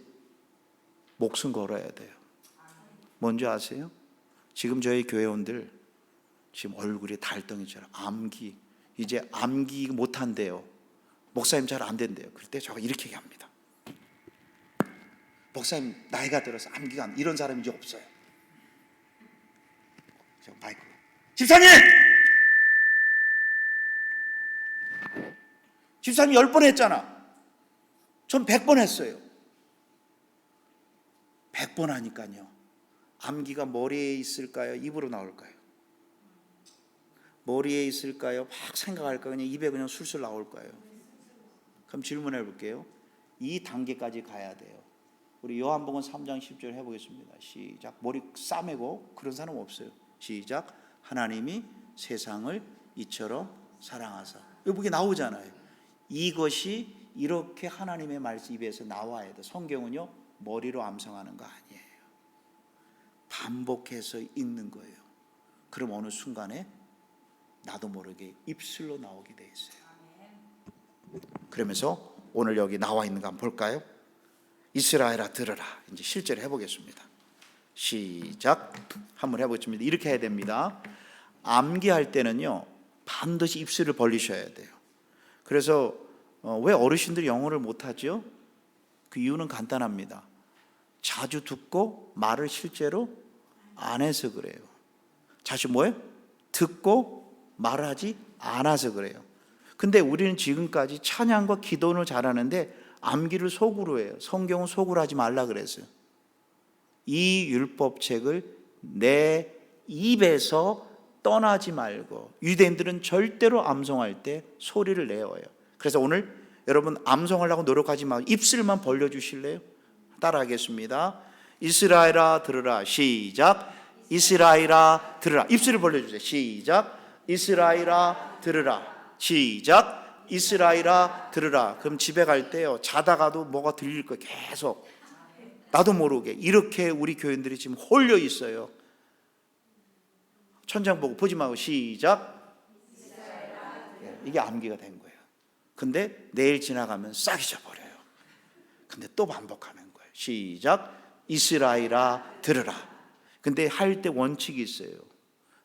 목숨 걸어야 돼요. 뭔지 아세요? 지금 저희 교회원들 지금 얼굴이 달덩이처럼 이제 암기 못한대요. 목사님 잘 안 된대요. 그럴 때 제가 이렇게 얘기합니다. 목사님 나이가 들어서 암기가 이런 사람이 이제 없어요. 저 마이크. 집사님! 집사님 10번 했잖아. 전 100번 했어요. 100번 하니까요, 암기가 머리에 있을까요? 입으로 나올까요? 머리에 있을까요? 막 생각할까요? 그냥 입에 그냥 술술 나올까요? 그럼 질문해 볼게요. 이 단계까지 가야 돼요. 우리 요한복음 3장 10절 해보겠습니다. 시작. 머리 싸매고 그런 사람 없어요. 시작. 하나님이 세상을 이처럼 사랑하사. 여기 나오잖아요. 이것이 이렇게 하나님의 말씀 입에서 나와야 돼. 성경은요, 머리로 암송하는 거 아니에요. 반복해서 읽는 거예요. 그럼 어느 순간에 나도 모르게 입술로 나오게 돼 있어요. 그러면서 오늘 여기 나와 있는 거 한번 볼까요? 이스라엘아 들으라. 이제 실제로 해보겠습니다. 시작. 한번 해보겠습니다. 이렇게 해야 됩니다. 암기할 때는요, 반드시 입술을 벌리셔야 돼요. 그래서 왜 어르신들이 영어를 못하죠? 그 이유는 간단합니다. 자주 듣고 말을 실제로 안 해서 그래요. 자주 뭐예요? 듣고 말을 하지 않아서 그래요. 근데 우리는 지금까지 찬양과 기도는 잘하는데 암기를 속으로 해요. 성경은 속으로 하지 말라 그랬어요. 이 율법책을 내 입에서 떠나지 말고. 유대인들은 절대로 암송할 때 소리를 내어요. 그래서 오늘 여러분 암송하려고 노력하지 말고 입술만 벌려주실래요? 따라하겠습니다. 이스라엘아 들으라. 시작. 이스라엘아 들으라. 입술을 벌려주세요. 시작. 이스라엘아 들으라. 시작. 이스라엘아 들으라. 그럼 집에 갈 때요, 자다가도 뭐가 들릴 거예요. 계속 나도 모르게. 이렇게 우리 교인들이 지금 홀려 있어요. 천장 보고 보지 말고 시작. 이게 암기가 된 거예요. 근데 내일 지나가면 싹 잊어버려요. 근데 또 반복하는 거예요. 시작. 이스라엘아 들으라. 근데 할 때 원칙이 있어요.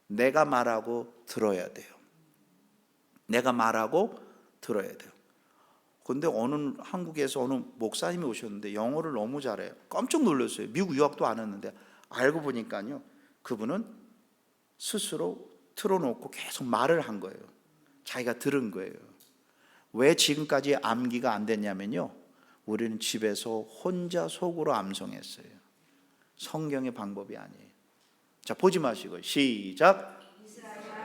내가 말하고 들어야 돼요. 내가 말하고 들어야 돼요. 근데 한국에서 어느 목사님이 오셨는데 영어를 너무 잘해요. 깜짝 놀랐어요. 미국 유학도 안 했는데 알고 보니까요, 그분은 스스로 틀어놓고 계속 말을 한 거예요. 자기가 들은 거예요. 왜 지금까지 암기가 안 됐냐면요, 우리는 집에서 혼자 속으로 암송했어요. 성경의 방법이 아니에요. 자, 보지 마시고 시작.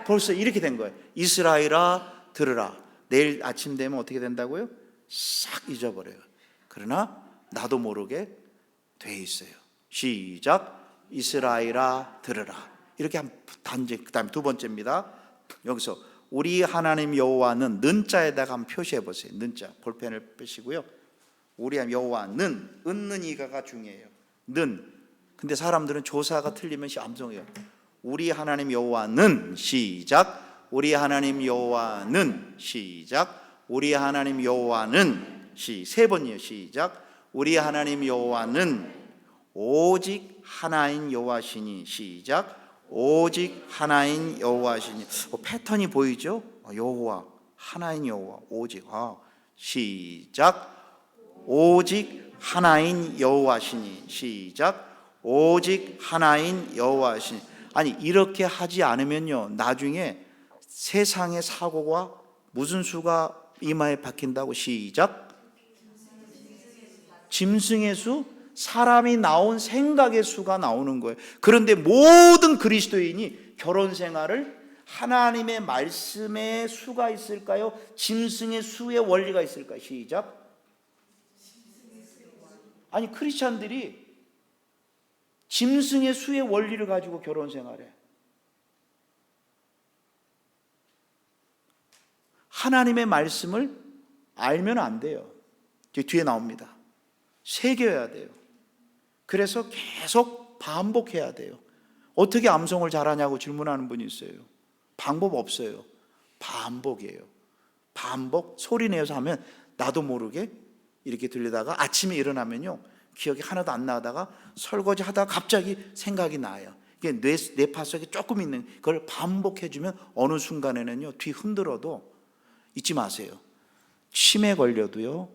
벌써 이렇게 된 거예요. 이스라엘아 들으라. 내일 아침 되면 어떻게 된다고요? 싹 잊어버려요. 그러나 나도 모르게 돼 있어요. 시작. 이스라엘아 들으라. 이렇게 한 단지. 그 다음에 두 번째입니다. 여기서 우리 하나님 여호와는 는자에다가 한번 표시해 보세요. 는자 볼펜을 빼시고요. 우리 하나님 여호와는 은는이가가 중요해요. 는. 근데 사람들은 조사가 틀리면 암송해요. 우리 하나님 여호와는 시작. 우리 하나님 여호와는 시작. 우리 하나님 여호와는 세 번이에요. 시작. 우리 하나님 여호와는 오직 하나인 여호와시니. 시작. 오직 하나인 여호와시니. 패턴이 보이죠? 여호와, 하나인 여호와, 오직. 시작. 오직 하나인 여호와시니. 시작. 오직 하나인 여호와시니. 아니, 이렇게 하지 않으면요, 나중에 세상의 사고가 무슨 수가 이마에 박힌다고. 시작. 짐승의 수 사람이 나온 생각의 수가 나오는 거예요. 그런데 모든 그리스도인이 결혼 생활을 하나님의 말씀의 수가 있을까요? 짐승의 수의 원리가 있을까요? 시작. 아니, 크리스찬들이 짐승의 수의 원리를 가지고 결혼 생활해. 하나님의 말씀을 알면 안 돼요. 뒤에 나옵니다. 새겨야 돼요. 그래서 계속 반복해야 돼요. 어떻게 암송을 잘하냐고 질문하는 분이 있어요. 방법 없어요. 반복이에요. 반복, 소리 내어서 하면 나도 모르게 이렇게 들리다가 아침에 일어나면요, 기억이 하나도 안 나다가 설거지 하다가 갑자기 생각이 나요. 이게 뇌파 속에 조금 있는 그걸 반복해주면 어느 순간에는요, 뒤 흔들어도 잊지 마세요. 치매 걸려도요,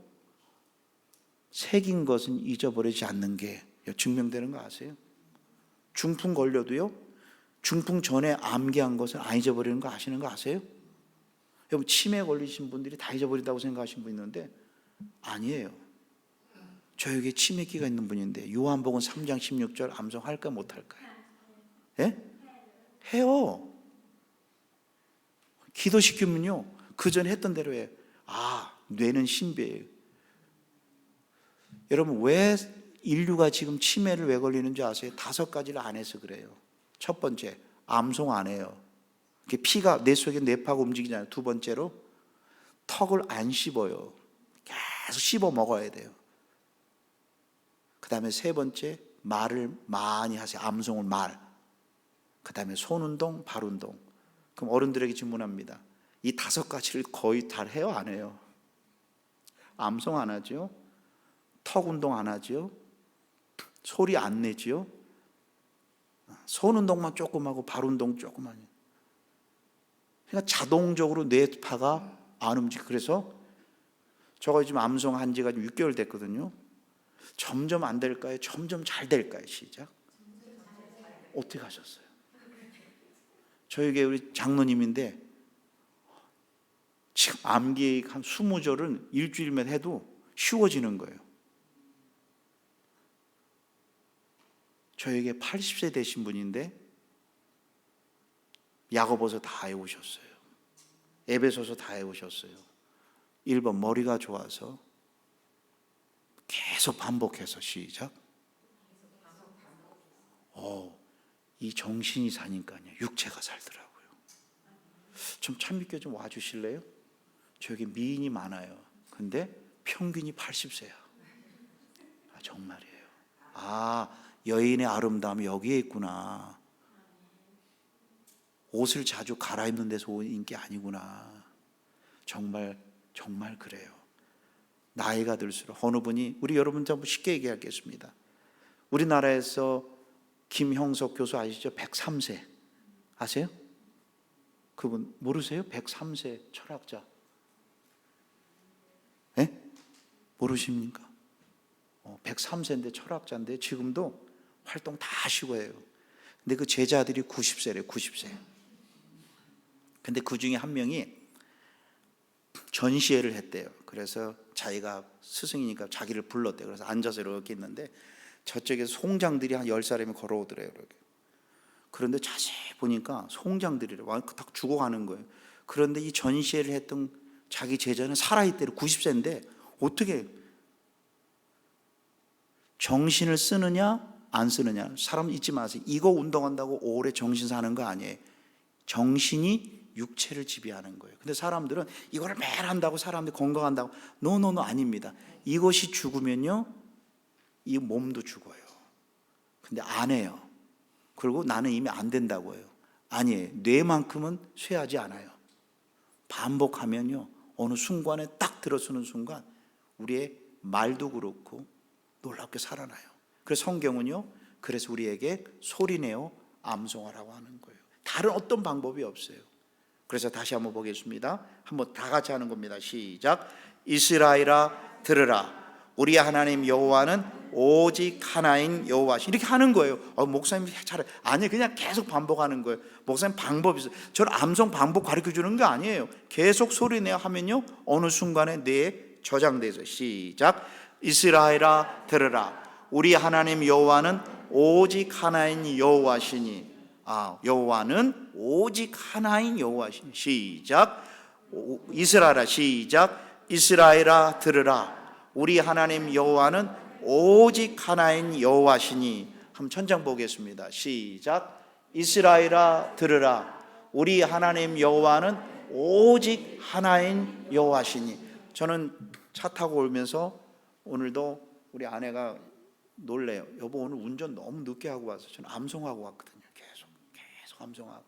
새긴 것은 잊어버리지 않는 게 증명되는 거 아세요? 중풍 걸려도요, 중풍 전에 암기한 것을 안 잊어버리는 거 아시는 거 아세요? 여러분, 치매 걸리신 분들이 다 잊어버린다고 생각하시는 분 있는데 아니에요. 저에게 치매기가 있는 분인데 요한복음 3장 16절 암송할까 못할까요? 예? 해요. 기도시키면요, 그 전에 했던 대로 해요. 아, 뇌는 신비예요. 여러분, 왜 인류가 지금 치매를 왜 걸리는지 아세요? 5가지를 안 해서 그래요. 첫 번째, 암송 안 해요. 피가 뇌 속에 뇌파가 움직이잖아요. 두 번째로, 턱을 안 씹어요. 계속 씹어 먹어야 돼요. 그 다음에 세 번째, 말을 많이 하세요. 암송을 말. 그 다음에 손운동, 발운동. 그럼 어른들에게 질문합니다. 이 5가지를 거의 다 해요, 안 해요? 암송 안 하죠? 턱 운동 안 하죠? 소리 안 내죠? 손 운동만 조금 하고 발 운동 조금 하니. 그러니까 자동적으로 뇌파가 안 움직여. 그래서 저거 지금 암송한 지가 6개월 됐거든요. 점점 안 될까요? 점점 잘 될까요? 시작. 어떻게 하셨어요? 저에게 우리 장로님인데 지금 암기 한 20절은 일주일만 해도 쉬워지는 거예요. 저에게 80세 되신 분인데 야고보서 다 외우셨어요. 에베소서 다 외우셨어요. 1번 머리가 좋아서 계속 반복해서 시작. 이 정신이 사니까요, 육체가 살더라고요. 좀 참밌게 좀 와주실래요? 저기 미인이 많아요. 근데 평균이 80세야. 아, 정말이에요. 아, 여인의 아름다움이 여기에 있구나. 옷을 자주 갈아입는 데서 온 게 아니구나. 정말 그래요. 나이가 들수록 어느 분이, 우리 여러분 좀 쉽게 얘기하겠습니다. 우리나라에서 김형석 교수 아시죠? 103세 아세요? 그분 모르세요? 103세 철학자. 예? 모르십니까? 103세인데 철학자인데 지금도 활동 다 하시고 해요. 근데 그 제자들이 90세래요. 90세. 근데 그 중에 한 명이 전시회를 했대요. 그래서 자기가 스승이니까 자기를 불렀대요. 그래서 앉아서 이렇게 있는데 저쪽에서 송장들이 한 10사람이 걸어오더래요. 이렇게. 그런데 자세히 보니까 송장들이래. 딱 죽어가는 거예요. 그런데 이 전시회를 했던 자기 제자는 살아있대요. 90세인데 어떻게 정신을 쓰느냐 안 쓰느냐. 사람 잊지 마세요. 이거 운동한다고 오래 정신 사는 거 아니에요. 정신이 육체를 지배하는 거예요. 근데 사람들은 이거를 매일 한다고 사람들이 건강한다고. 노 아닙니다. 이것이 죽으면요, 이 몸도 죽어요. 근데 안 해요. 그리고 나는 이미 안 된다고 해요. 아니에요. 뇌만큼은 쇠하지 않아요. 반복하면요, 어느 순간에 딱 들어서는 순간 우리의 말도 그렇고 놀랍게 살아나요. 그래서 성경은요, 그래서 우리에게 소리내어 암송하라고 하는 거예요. 다른 어떤 방법이 없어요. 그래서 다시 한번 보겠습니다. 한번 다 같이 하는 겁니다. 시작. 이스라엘아 들으라. 우리 하나님 여호와는 오직 하나인 여호와시. 이렇게 하는 거예요. 목사님 잘해. 아니, 그냥 계속 반복하는 거예요. 목사님 방법이 있어요. 저는 암송 방법 가르쳐 주는 게 아니에요. 계속 소리내어 하면요, 어느 순간에 뇌에 저장돼서 시작. 이스라엘아 들으라. 우리 하나님 여호와는 오직 하나인 여호와시니. 여호와는 오직 하나인 여호와시니. 시작. 이스라엘아, 시작. 이스라엘아 들으라. 우리 하나님 여호와는 오직 하나인 여호와시니. 한번 천장 보겠습니다. 시작. 이스라엘아 들으라. 우리 하나님 여호와는 오직 하나인 여호와시니. 저는 차 타고 오면서 오늘도 우리 아내가 놀래요. 여보 오늘 운전 너무 늦게 하고 와서. 저는 암송하고 왔거든요. 계속 암송하고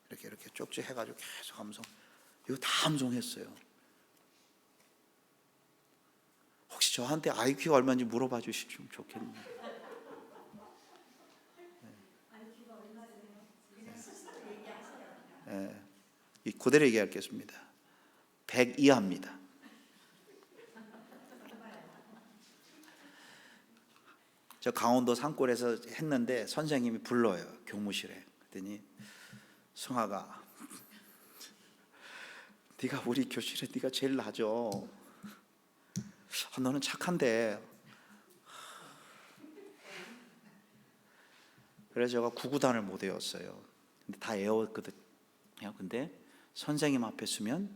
이렇게 쪽지 해가지고 계속 암송. 이거 다 암송했어요. 혹시 저한테 IQ가 얼마인지 물어봐 주시면 좋겠네요. 그대로 얘기하겠습니다. 100 이하입니다. 저 강원도 산골에서 했는데 선생님이 불러요, 교무실에. 그랬더니 승아가, 네가 우리 교실에 네가 제일 나죠. 너는 착한데. 그래서 제가 구구단을 못 외웠어요. 근데 다 외웠거든요. 근데 선생님 앞에 서면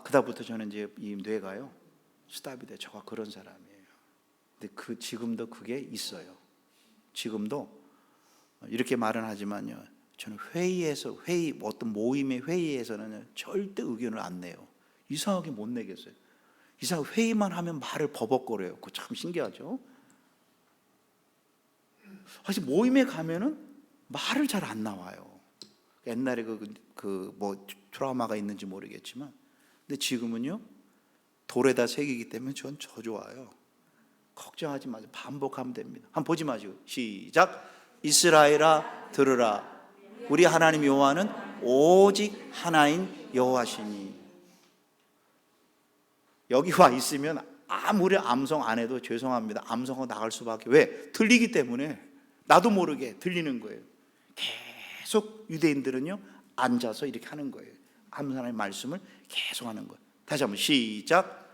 그다음부터 저는 이제 이 뇌가요 스탑이 돼. 저가 그런 사람이에요. 근데 지금도 그게 있어요. 지금도 이렇게 말은 하지만요, 저는 어떤 모임의 회의에서는 절대 의견을 안 내요. 이상하게 못 내겠어요. 이상하게 회의만 하면 말을 버벅거려요. 그거 참 신기하죠. 사실 모임에 가면은 말을 잘 안 나와요. 옛날에 뭐 트라우마가 있는지 모르겠지만, 근데 지금은요 돌에다 새기기 때문에 전 저 좋아요. 걱정하지 마세요. 반복하면 됩니다. 한번 보지 마시고 시작. 이스라엘아 들으라. 우리 하나님 여호와는 오직 하나인 여호와시니. 여기 와 있으면 아무리 암송 안 해도 죄송합니다. 암송하고 나갈 수밖에. 왜? 들리기 때문에. 나도 모르게 들리는 거예요. 계속 유대인들은요 앉아서 이렇게 하는 거예요. 하나님의 말씀을 계속 하는 거예요. 다시 한번 시작.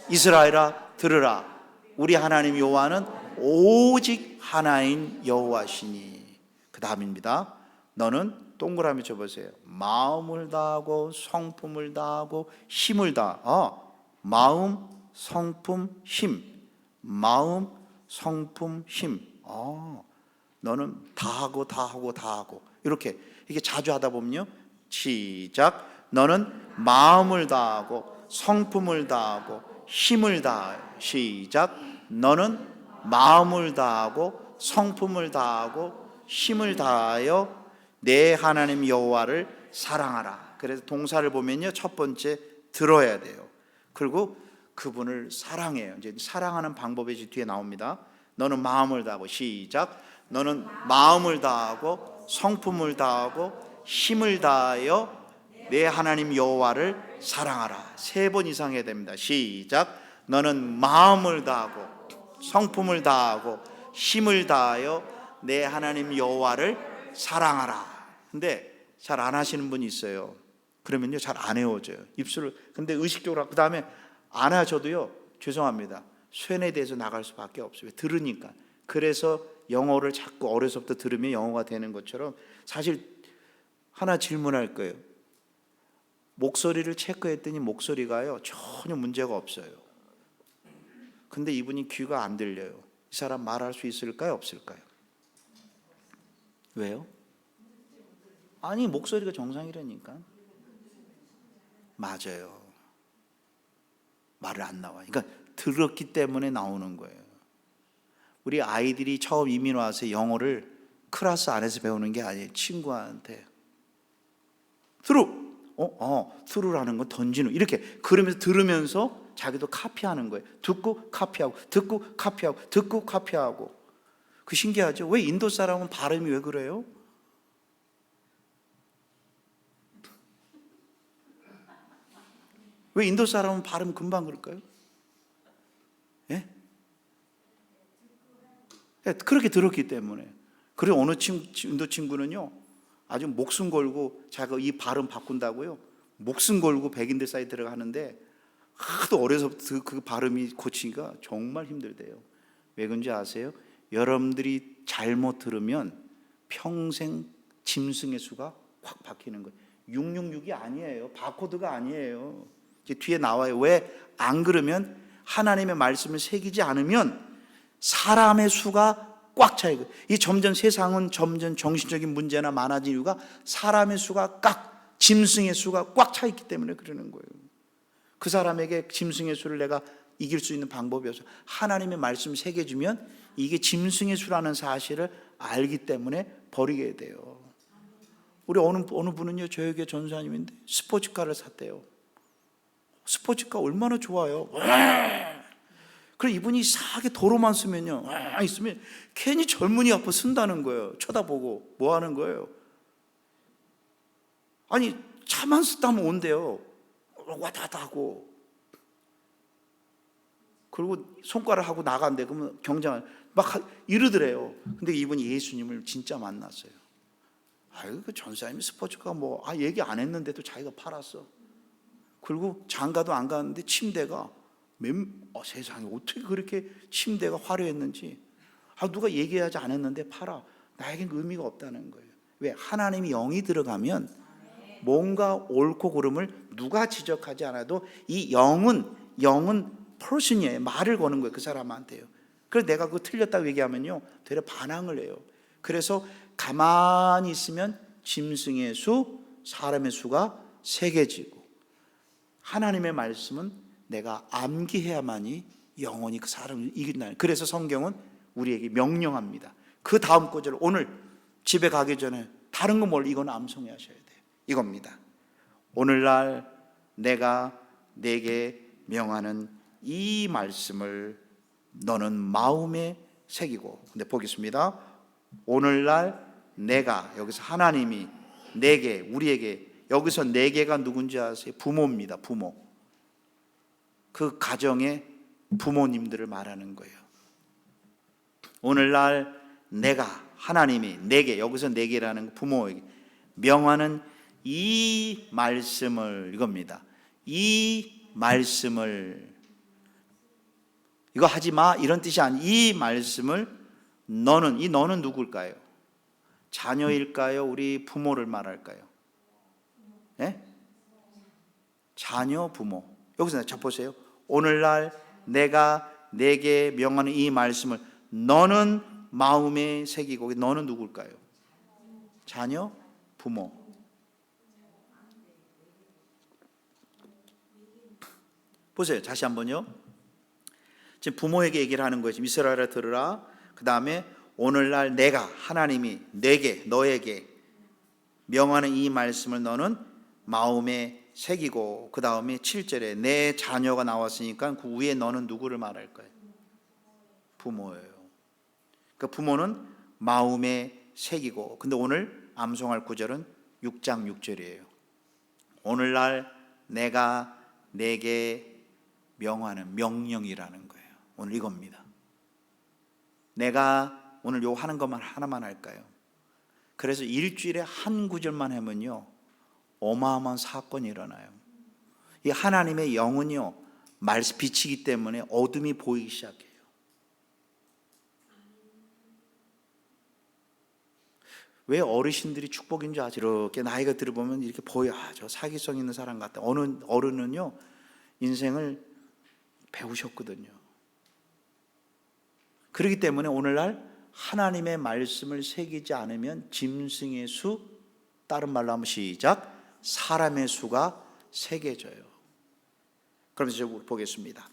이스라엘아 들으라. 우리 하나님 여호와는 오직 하나인 여호와시니. 그 다음입니다. 너는 동그라미 쳐보세요. 마음을 다하고 성품을 다하고 힘을 다하. 마음, 성품, 힘. 마음, 성품, 힘. 너는 다하고 이렇게 자주 하다 보면요 시작. 너는 마음을 다하고 성품을 다하고 힘을 다하여. 시작. 너는 마음을 다하고 성품을 다하고 힘을 다하여 내 하나님 여호와를 사랑하라. 그래서 동사를 보면요 첫 번째 들어야 돼요. 그리고 그분을 사랑해요. 이제 사랑하는 방법이 뒤에 나옵니다. 너는 마음을 다하고. 시작. 너는 마음을 다하고 성품을 다하고 힘을 다하여 내 하나님 여호와를 사랑하라. 3번 이상 해야 됩니다. 시작. 너는 마음을 다하고 성품을 다하고 힘을 다하여 내 하나님 여호와를 사랑하라. 근데 잘 안 하시는 분이 있어요. 그러면요 잘 안 외워져요. 입술을. 근데 의식적으로. 그 다음에 안 하셔도요 죄송합니다. 쇠뇌돼서 나갈 수밖에 없어요. 들으니까. 그래서 영어를 자꾸 어려서부터 들으면 영어가 되는 것처럼. 사실 하나 질문할 거예요. 목소리를 체크했더니 목소리가요 전혀 문제가 없어요. 근데 이분이 귀가 안 들려요. 이 사람 말할 수 있을까요 없을까요? 왜요? 아니 목소리가 정상이라니까. 맞아요. 말을 안 나와요. 그러니까 들었기 때문에 나오는 거예요. 우리 아이들이 처음 이민 와서 영어를 클래스 안에서 배우는 게 아니에요. 친구한테 through, through라는 건 던지는, 이렇게 그러면서 들으면서 자기도 카피하는 거예요. 듣고 카피하고 듣고 카피하고 듣고 카피하고. 그 신기하죠? 왜 인도 사람은 발음이 왜 그래요? 왜 인도 사람은 발음 금방 그럴까요? 예? 그렇게 들었기 때문에. 그리고 어느 인도 친구는요 아주 목숨 걸고 자기가 이 발음 바꾼다고요 목숨 걸고 백인들 사이에 들어가는데 하도 어려서부터 그 발음이 고치기가 정말 힘들대요. 왜 그런지 아세요? 여러분들이 잘못 들으면 평생 짐승의 수가 확 바뀌는 거예요. 666이 아니에요. 바코드가 아니에요. 이제 뒤에 나와요. 왜 안 그러면 하나님의 말씀을 새기지 않으면 사람의 수가 꽉 차요. 이 점점 세상은 점점 정신적인 문제나 많아진 이유가 사람의 수가 짐승의 수가 꽉 차 있기 때문에 그러는 거예요. 그 사람에게 짐승의 수를 내가 이길 수 있는 방법이 없어요. 하나님의 말씀 새겨주면 이게 짐승의 수라는 사실을 알기 때문에 버리게 돼요. 우리 어느 분은요, 저에게 전사님인데 스포츠카를 샀대요. 스포츠카 얼마나 좋아요. 그래 이분이 이상하게 도로만 쓰면요, 있으면 괜히 젊은이 앞에 쓴다는 거예요. 쳐다보고 뭐 하는 거예요? 아니 차만 쓰다면 온대요. 왔다 갔다 하고, 그리고 손가락 하고 나간대. 그러면 경장 막 이러더래요. 근데 이분이 예수님을 진짜 만났어요. 아유, 그 전사님이 스포츠카 얘기 안 했는데도 자기가 팔았어. 그리고 장가도 안 갔는데 침대가 세상에 어떻게 그렇게 침대가 화려했는지. 누가 얘기하지 않았는데 팔아. 나에겐 의미가 없다는 거예요. 왜? 하나님이 영이 들어가면 뭔가 옳고 그름을 누가 지적하지 않아도 이 영은 person이에요. 말을 거는 거예요. 그 사람한테요. 그래서 내가 그거 틀렸다고 얘기하면요, 되려 반항을 해요. 그래서 가만히 있으면 짐승의 수, 사람의 수가 세개지고, 하나님의 말씀은 내가 암기해야만이 영원히 그 사람을 이긴다. 그래서 성경은 우리에게 명령합니다. 그 다음 구절, 오늘 집에 가기 전에 다른 거 몰라, 이건 암송해 하셔야 돼요. 이겁니다. 오늘날 내가 내게 명하는 이 말씀을 너는 마음에 새기고. 근데 보겠습니다. 오늘날 내가, 여기서 하나님이 내게, 우리에게, 여기서 내게가 누군지 아세요? 부모입니다. 부모. 그 가정의 부모님들을 말하는 거예요. 오늘날 내가, 하나님이 내게, 여기서 내게라는 부모에게 명하는 이 말씀을, 이겁니다. 이 말씀을, 이거 하지 마 이런 뜻이 아니, 이 말씀을 너는, 이 너는 누굴까요? 자녀일까요? 우리 부모를 말할까요? 네? 자녀, 부모. 여기서 자 보세요. 오늘날 내가 내게 명하는 이 말씀을 너는 마음에 새기고. 너는 누굴까요? 자녀, 부모. 보세요. 다시 한번요. 지금 부모에게 얘기를 하는 거예요. 이스라엘아 들으라. 그 다음에 오늘날 내가, 하나님이 내게, 너에게 명하는 이 말씀을 너는 마음에 새기고. 그 다음에 7절에 내 자녀가 나왔으니까 그 위에 너는 누구를 말할까요? 부모예요. 그 부모는 마음에 새기고. 근데 오늘 암송할 구절은 6장 6절이에요. 오늘날 내가 내게 명하는 명령이라는 거예요. 오늘 이겁니다. 내가 오늘 요 하는 것만 하나만 할까요? 그래서 일주일에 한 구절만 하면요, 어마어마한 사건이 일어나요. 이 하나님의 영은요, 말씀 빛이기 때문에 어둠이 보이기 시작해요. 왜 어르신들이 축복인 줄 아세요? 이렇게 나이가 들어보면 이렇게 보여. 저 사기성 있는 사람 같다. 어느 어른은요, 인생을 배우셨거든요. 그렇기 때문에 오늘날 하나님의 말씀을 새기지 않으면 짐승의 수, 다른 말로 하면 시작, 사람의 수가 새겨져요. 그럼 이제 보겠습니다.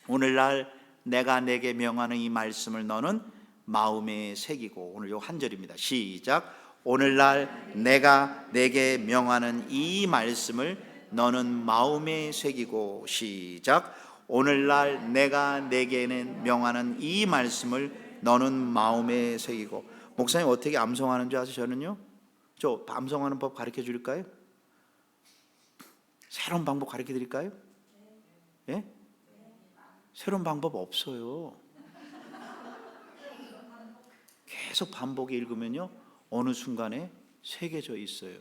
오늘날 내가 내게 명하는 이 말씀을 너는 마음에 새기고. 오늘 요 한 절입니다. 시작. 오늘날 내가 내게 명하는 이 말씀을 너는 마음에 새기고. 시작. 오늘날 내가 내게는 명하는 이 말씀을 너는 마음에 새기고. 목사님 어떻게 암송하는 줄 아세요? 저는요, 저 암송하는 법 가르쳐 줄까요? 새로운 방법 가르쳐 드릴까요? 예? 새로운 방법 없어요. 계속 반복해 읽으면요, 어느 순간에 새겨져 있어요.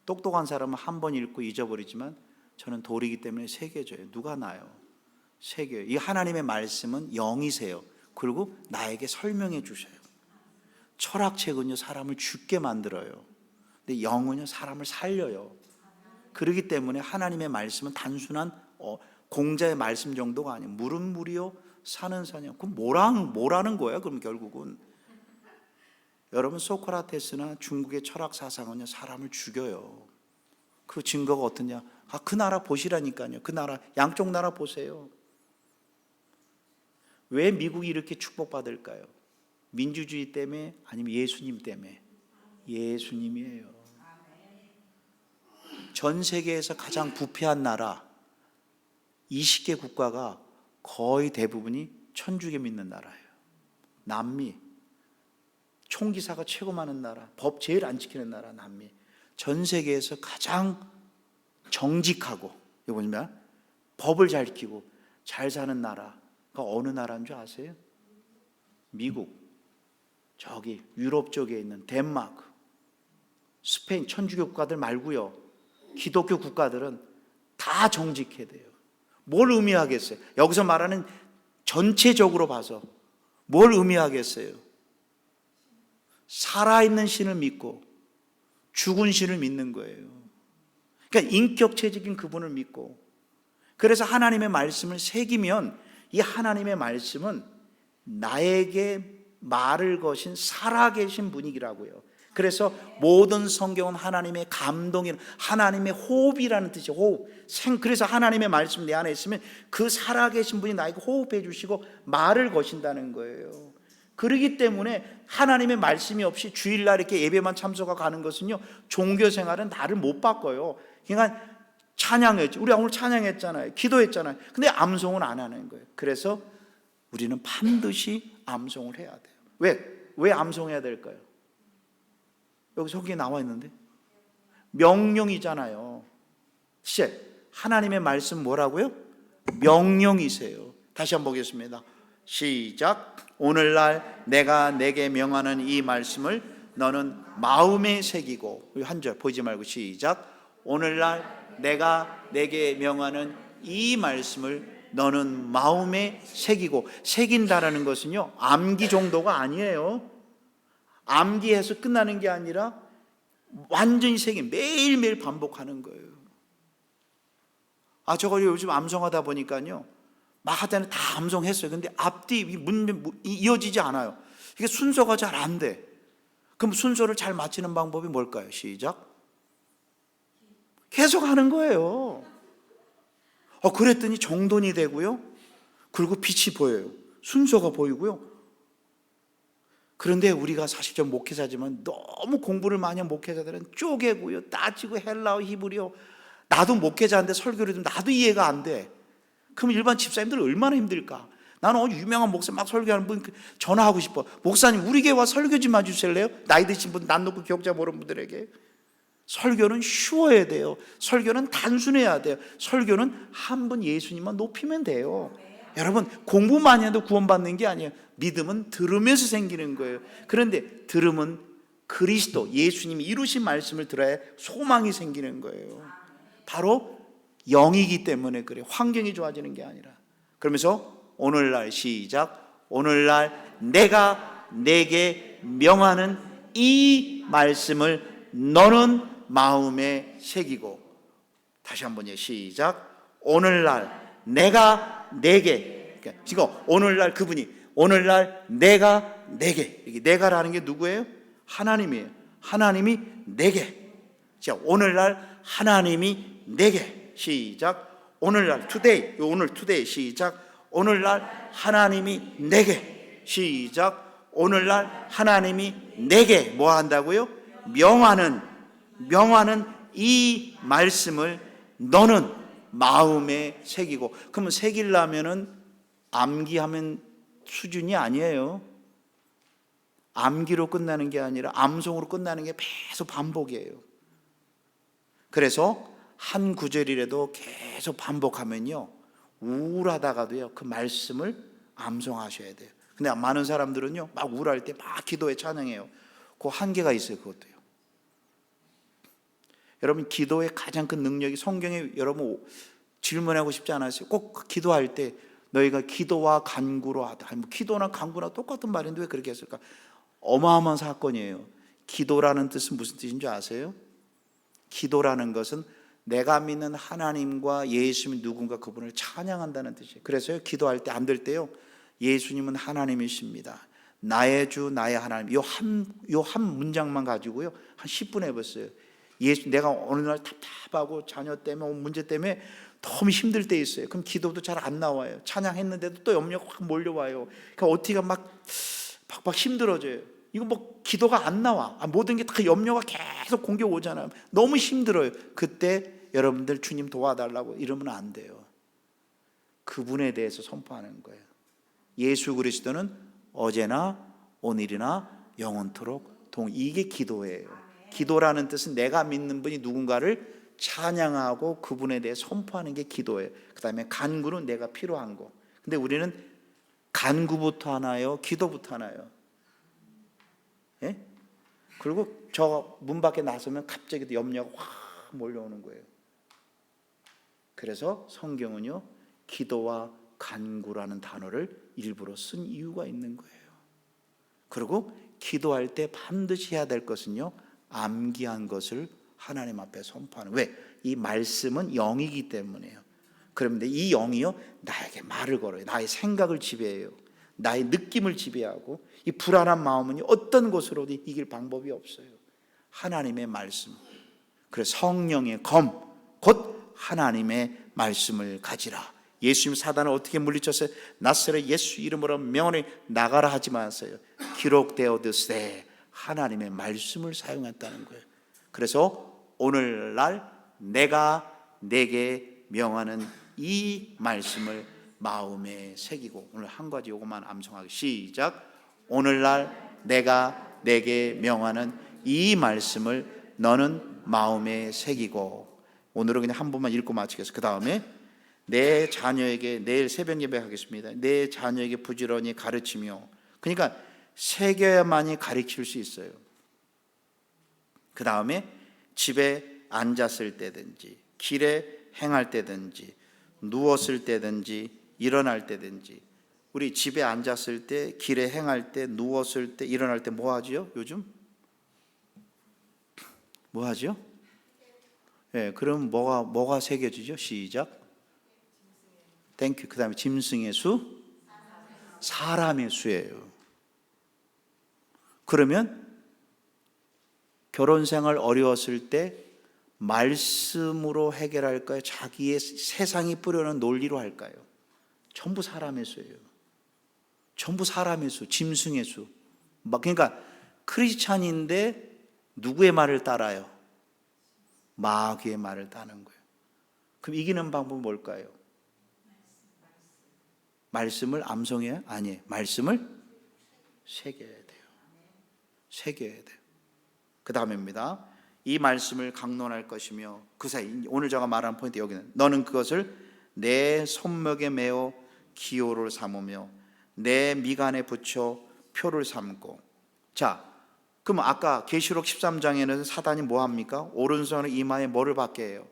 똑똑한 사람은 한 번 읽고 잊어버리지만 저는 돌이기 때문에 새겨져요. 누가 나요? 새겨요. 이 하나님의 말씀은 영이세요. 그리고 나에게 설명해 주셔요. 철학책은요 사람을 죽게 만들어요. 근데 영은요 사람을 살려요. 그렇기 때문에 하나님의 말씀은 단순한 공자의 말씀 정도가 아니에요. 물은 물이요 산은 산이요. 그럼 뭐라는 거예요? 그럼 결국은 여러분 소크라테스나 중국의 철학 사상은요 사람을 죽여요. 그 증거가 어떠냐? 그 나라 보시라니까요. 그 나라 양쪽 나라 보세요. 왜 미국이 이렇게 축복받을까요? 민주주의 때문에 아니면 예수님 때문에? 예수님이에요. 전 세계에서 가장 부패한 나라 20개 국가가 거의 대부분이 천주교 믿는 나라예요. 남미 총기사가 최고 많은 나라, 법 제일 안 지키는 나라 남미. 전 세계에서 가장 정직하고 이거 뭐냐면 법을 잘 지키고 잘 사는 나라가 어느 나라인 줄 아세요? 미국, 저기 유럽 쪽에 있는 덴마크, 스페인 천주교 국가들 말고요. 기독교 국가들은 다 정직해야 돼요. 뭘 의미하겠어요? 여기서 말하는 전체적으로 봐서 뭘 의미하겠어요? 살아있는 신을 믿고 죽은 신을 믿는 거예요. 그러니까 인격체적인 그분을 믿고, 그래서 하나님의 말씀을 새기면 이 하나님의 말씀은 나에게 말을 거신 살아계신 분이라고요. 그래서 모든 성경은 하나님의 감동이, 하나님의 호흡이라는 뜻이에요. 호흡. 그래서 하나님의 말씀 내 안에 있으면 그 살아계신 분이 나에게 호흡해 주시고 말을 거신다는 거예요. 그렇기 때문에 하나님의 말씀이 없이 주일날 이렇게 예배만 참석하고 가는 것은요 종교 생활은 나를 못 바꿔요. 그러니까 찬양했죠. 우리 오늘 찬양했잖아요. 기도했잖아요. 근데 암송은 안 하는 거예요. 그래서 우리는 반드시 암송을 해야 돼요. 왜 암송해야 될까요? 여기 성경에 나와 있는데 명령이잖아요. 시작. 하나님의 말씀 뭐라고요? 명령이세요. 다시 한번 보겠습니다. 시작. 오늘날 내가 내게 명하는 이 말씀을 너는 마음에 새기고, 한 절 보이지 말고 시작. 오늘날 내가 내게 명하는 이 말씀을 너는 마음에 새기고. 새긴다라는 것은요 암기 정도가 아니에요. 암기해서 끝나는 게 아니라 완전히 새긴, 매일매일 반복하는 거예요. 저거 요즘 암송하다 보니까요 막 하다는 다 암송했어요. 근데 앞뒤 이어지지 않아요. 이게 순서가 잘 안 돼. 그럼 순서를 잘 맞추는 방법이 뭘까요? 시작. 계속 하는 거예요. 그랬더니 정돈이 되고요. 그리고 빛이 보여요. 순서가 보이고요. 그런데 우리가 사실 좀 목회자지만 너무 공부를 많이 한 목회자들은 쪼개고요, 따지고 헬라어, 히브리어. 나도 목회자인데 설교를 듣면 나도 이해가 안 돼. 그럼 일반 집사님들 얼마나 힘들까? 나는 유명한 목사 막 설교하는 분 전화하고 싶어. 목사님 우리 교회 와 설교 좀 해주실래요? 나이 드신 분, 난 놓고 기억자 모르는 분들에게. 설교는 쉬워야 돼요. 설교는 단순해야 돼요. 설교는 한 분 예수님만 높이면 돼요. 여러분 공부 많이 해도 구원받는 게 아니에요. 믿음은 들으면서 생기는 거예요. 그런데 들음은 그리스도 예수님이 이루신 말씀을 들어야 소망이 생기는 거예요. 바로 영이기 때문에 그래요. 환경이 좋아지는 게 아니라. 그러면서 오늘날 시작. 오늘날 내가 내게 명하는 이 말씀을 너는 마음에 새기고. 다시 한번 시작. 오늘날 내가 내게, 지금 오늘날 그분이, 오늘날 내가 내게, 이게 내가라는 게 누구예요? 하나님이에요. 하나님이 내게. 자, 오늘날 하나님이 내게. 시작. 오늘날 today, 오늘 today 시작. 오늘날 하나님이 내게. 시작. 오늘날 하나님이 내게 뭐 한다고요? 명하는 이 말씀을 너는 마음에 새기고. 그러면 새기려면은 암기하면 수준이 아니에요. 암기로 끝나는 게 아니라 암송으로 끝나는 게 계속 반복이에요. 그래서 한 구절이라도 계속 반복하면요 우울하다가도요 그 말씀을 암송하셔야 돼요. 근데 많은 사람들은요 막 우울할 때 막 기도에 찬양해요. 그 한계가 있어요. 그것도요. 여러분 기도의 가장 큰 능력이 성경에 여러분 질문하고 싶지 않았어요? 꼭 기도할 때 너희가 기도와 간구로 하다. 뭐 기도나 간구나 똑같은 말인데 왜 그렇게 했을까? 어마어마한 사건이에요. 기도라는 뜻은 무슨 뜻인 줄 아세요? 기도라는 것은 내가 믿는 하나님과 예수님이 누군가 그분을 찬양한다는 뜻이에요. 그래서요, 기도할 때 안 될 때요, 예수님은 하나님이십니다. 나의 주 나의 하나님. 요 한 문장만 가지고요 한 10분 해봤어요. 내가 어느 날 답답하고 자녀 때문에 문제 때문에 너무 힘들 때 있어요. 그럼 기도도 잘 안 나와요. 찬양했는데도 또 염려가 확 몰려와요. 그러니까 어떻게 막 박박 힘들어져요. 이거 뭐 기도가 안 나와. 모든 게 다 염려가 계속 공격 오잖아요. 너무 힘들어요. 그때 여러분들 주님 도와달라고 이러면 안 돼요. 그분에 대해서 선포하는 거예요. 예수 그리스도는 어제나 오늘이나 영원토록 이게 기도예요. 기도라는 뜻은 내가 믿는 분이 누군가를 찬양하고 그분에 대해 선포하는 게 기도예요. 그 다음에 간구는 내가 필요한 거. 근데 우리는 간구부터 하나요? 기도부터 하나요? 예? 그리고 저 문 밖에 나서면 갑자기 염려가 확 몰려오는 거예요. 그래서 성경은요, 기도와 간구라는 단어를 일부러 쓴 이유가 있는 거예요. 그리고 기도할 때 반드시 해야 될 것은요, 암기한 것을 하나님 앞에 선포하는. 왜? 이 말씀은 영이기 때문에요. 그런데 이 영이요, 나에게 말을 걸어요. 나의 생각을 지배해요. 나의 느낌을 지배하고, 이 불안한 마음은 어떤 것으로도 이길 방법이 없어요. 하나님의 말씀. 그래서 성령의 검, 곧 하나님의 말씀을 가지라. 예수님 사단을 어떻게 물리쳤어요? 나사렛 예수 이름으로 명하노니 나가라 하지 마세요. 기록되어드세. 하나님의 말씀을 사용했다는 거예요. 그래서 오늘날 내가 내게 명하는 이 말씀을 마음에 새기고, 오늘 한 가지 요것만 암송하기 시작. 오늘날 내가 내게 명하는 이 말씀을 너는 마음에 새기고. 오늘은 그냥 한 번만 읽고 마치겠습니다. 그 다음에 내 자녀에게, 내일 새벽 예배 하겠습니다. 내 자녀에게 부지런히 가르치며. 그러니까 새겨야만이 가르칠 수 있어요. 그 다음에 집에 앉았을 때든지, 길에 행할 때든지, 누웠을 때든지, 일어날 때든지. 우리 집에 앉았을 때, 길에 행할 때, 누웠을 때, 일어날 때 뭐 하지요? 요즘? 뭐 하죠? 예, 그럼 뭐가 새겨지죠? 시작. 땡큐. 그 다음에 짐승의 수? 사람의 수예요. 그러면 결혼 생활 어려웠을 때 말씀으로 해결할까요? 자기의 세상이 뿌려놓은 논리로 할까요? 전부 사람의 수예요. 전부 사람의 수, 짐승의 수. 그러니까 크리스찬인데 누구의 말을 따라요? 마귀의 말을 따는 거예요. 그럼 이기는 방법은 뭘까요? 말씀을 암송해야? 아니에요. 말씀을 새겨야 돼요. 새겨야 돼요. 그 다음입니다. 이 말씀을 강론할 것이며, 그 사이 오늘 제가 말한 포인트 여기는, 너는 그것을 내 손목에 메어 기호를 삼으며 내 미간에 붙여 표를 삼고. 자, 그럼 아까 계시록 13장에는 사단이 뭐 합니까? 오른손을 이마에 뭐를 받게 해요?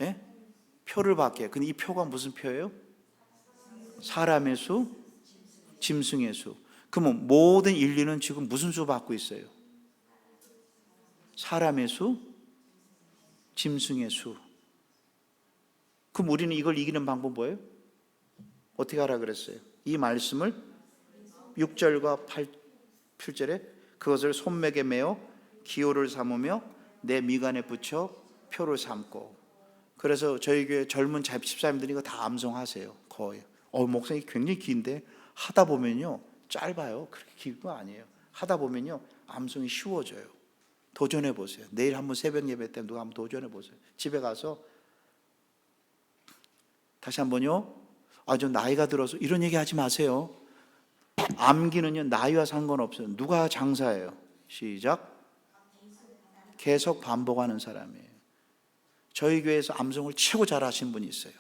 예? 표를 받게 해요. 근데 이 표가 무슨 표예요? 사람의 수, 짐승의 수. 그러면 모든 인류는 지금 무슨 수 받고 있어요? 사람의 수, 짐승의 수. 그럼 우리는 이걸 이기는 방법 뭐예요? 어떻게 하라 그랬어요? 이 말씀을 6절과 8절에 그것을 손목에 메어 기호를 삼으며 내 미간에 붙여 표를 삼고. 그래서 저희 교회 젊은 집사님들이 이거 다 암송하세요. 거의. 목사님 굉장히 긴데 하다 보면요 짧아요. 그렇게 긴 거 아니에요. 하다 보면요 암송이 쉬워져요. 도전해 보세요. 내일 한번 새벽 예배 때 누가 한번 도전해 보세요. 집에 가서 다시 한번요. 좀 나이가 들어서 이런 얘기 하지 마세요. 암기는요 나이와 상관없어요. 누가 장사예요? 시작. 계속 반복하는 사람이에요. 저희 교회에서 암송을 최고 잘하신 분이 있어요.